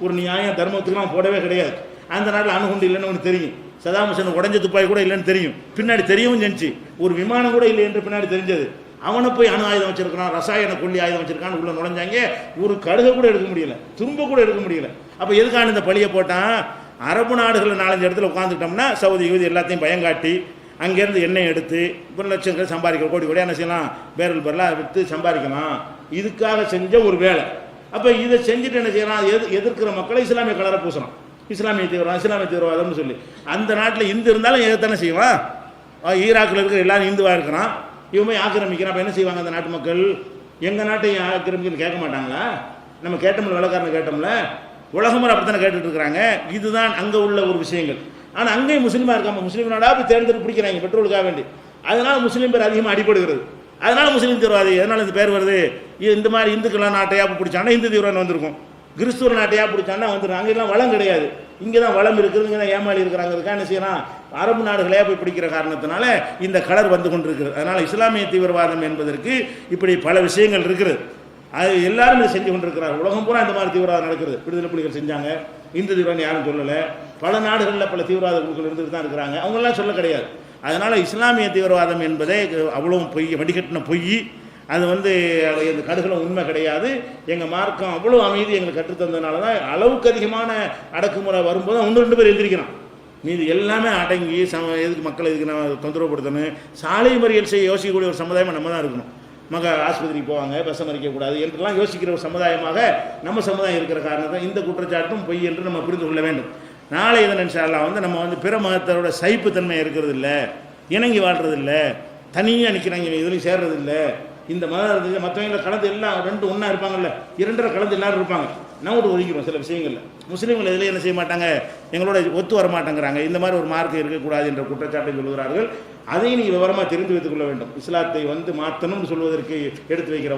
ஒரு நியாயம் தர்மத்துக்குலாம் போடவே கிடையாது. அந்த நாட்டில் அணுகுண்டு இல்லைன்னு ஒன்று தெரியும். சதாம் ஹுசேன் உடஞ்ச துப்பாக்கி கூட இல்லைன்னு தெரியும். பின்னாடி தெரியவும் செஞ்சு ஒரு விமானம் கூட இல்லை என்று பின்னாடி தெரிஞ்சது. அவனை போய் அணு ஆயுதம் வச்சிருக்கான், ரசாயன கொல்லி ஆயுதம் வச்சிருக்கான்னு உள்ள நுழைஞ்சாங்க. ஒரு கடுகை கூட எடுக்க முடியல, துரும்ப கூட எடுக்க முடியல. அப்போ எதுக்கான இந்த பழியை போட்டான்? அரபு நாடுகளில் 4-5 இடத்துல உட்காந்துட்டோம்னா சவுதி எல்லாத்தையும் பயங்காட்டி அங்கேருந்து எண்ணெய் எடுத்து இப்போ லட்சங்கள் சம்பாதிக்கலாம், கோடி கோடியாக என்ன செய்யலாம், பேரல் பேரலாக விற்று சம்பாதிக்கலாம். இதுக்காக செஞ்ச ஒரு வேலை. அப்போ இதை செஞ்சுட்டு என்ன செய்யலாம், எதிர்க்கிற மக்களை இஸ்லாமிய கலரை பூசலாம், இஸ்லாமிய தீவிரவாதம்னு சொல்லி. அந்த நாட்டில் இந்து இருந்தாலும் எதைத்தானே செய்வான். ஈராக்கில் இருக்கிற எல்லாரும் இந்துவாக இருக்கிறான், இவன் ஆக்கிரமிக்கிறான். அப்போ என்ன செய்வாங்க அந்த நாட்டு மக்கள்? எங்கள் நாட்டை ஆக்கிரமிக்கணும்னு கேட்க மாட்டாங்களா? நம்ம கேட்டோம்ல, வெள்ளக்காரனை கேட்டோம்ல, உலகமுறை அப்படி தானே கேட்டுட்டு இருக்கிறாங்க. இதுதான் அங்கே உள்ள ஒரு விஷயங்கள். ஆனால் அங்கேயும் முஸ்லீமாக இருக்காம முஸ்லீம் நாடாக போய் தேர்ந்தெடுத்து பிடிக்கிறாங்க பெட்ரோலுக்காக வேண்டி. அதனால் முஸ்லீம் பேர் அதிகமாக அடிபடுகிறது. அதனால் முஸ்லீம் தீவிரவாதி. எதனால் இந்த பேர் வருது? இந்த மாதிரி இந்துக்கெல்லாம் நாட்டையாக பிடிச்சானா இந்து தீவிரவாதம் வந்திருக்கும், கிறிஸ்துவ நாட்டையாக பிடிச்சானா வந்துடும். அங்கெல்லாம் வளம் கிடையாது, இங்கே தான் வளம் இருக்குது, இங்கே தான் ஏமாளி இருக்கிறாங்கிறதுக்காக என்ன செய்யலாம், அரபு நாடுகளையாக போய் பிடிக்கிற காரணத்தினால இந்த கலர் வந்து கொண்டிருக்கிறது. அதனால் இஸ்லாமிய தீவிரவாதம் என்பதற்கு இப்படி பல விஷயங்கள் இருக்கிறது. அது எல்லாரும் இதை செஞ்சு கொண்டிருக்கிறார். உலகம் பூரா இந்த மாதிரி தீவிரவாதம் நடக்கிறது. விடுதலை புலிகள் செஞ்சாங்க, இந்து தீவிரவாதம் யாரும் சொல்லலை. பல நாடுகளில் பல தீவிரவாத குழுக்கள் இருந்துட்டு தான் இருக்கிறாங்க, அவங்களெல்லாம் சொல்ல கிடையாது. அதனால் இஸ்லாமிய தீவிரவாதம் என்பதே அவ்வளோ பொய், வடிகட்டின பொய். அது இந்த கடுகளும் உண்மை கிடையாது. எங்கள் மார்க்கம் அவ்வளோ அமைதி எங்களுக்கு கற்றுத்தந்ததுனால தான் அளவுக்கு அதிகமான அடக்குமுறை வரும்போது 1-2 பேர் எந்திரிக்கிறான். மீது எல்லாமே அடங்கி எதுக்கு மக்களை எதுக்கு நான் தொந்தரவுப்படுத்தணும், சாலை மறியல் செய்ய யோசிக்கக்கூடிய ஒரு சமுதாயமாக நம்ம தான் இருக்கணும். ஆஸ்பத்திரிக்கு போவாங்க, பஸ்ஸை மறிக்கக்கூடாது என்றெல்லாம் யோசிக்கிற ஒரு சமுதாயமாக நம்ம சமுதாயம் இருக்கிற காரணத்தை இந்த குற்றச்சாட்டும் பொய் என்று நம்ம புரிந்து கொள்ள வேண்டும். நாளை இதன் இன்ஷா அல்லாஹ் நம்ம பிற மதத்தோட சகிப்புத்தன்மை இருக்கிறது இல்லை, இணங்கி வாழ்றது இல்லை, தனியாக நிற்கிறாங்க, இதுலையும் சேர்றது இல்லை. இந்த மதம் மற்றவங்களை கலந்து எல்லாம் 2 ஒன்றா இருப்பாங்கல்ல, 2 கலந்து எல்லாரும் இருப்பாங்க. நம்ம ஒதுக்கிறோம் சில விஷயங்களில். முஸ்லீம்கள் இதில் என்ன செய்ய மாட்டாங்க, எங்களோட ஒத்து வர மாட்டேங்கிறாங்க. இந்த மாதிரி ஒரு மார்க்கம் இருக்கக்கூடாது என்ற குற்றச்சாட்டை சொல்கிறார்கள். அதையும் நீங்கள் விவரமாக தெரிந்து வைத்துக் கொள்ள வேண்டும். இஸ்லாத்தை மாற்றணும்னு சொல்வதற்கு எடுத்து வைக்கிற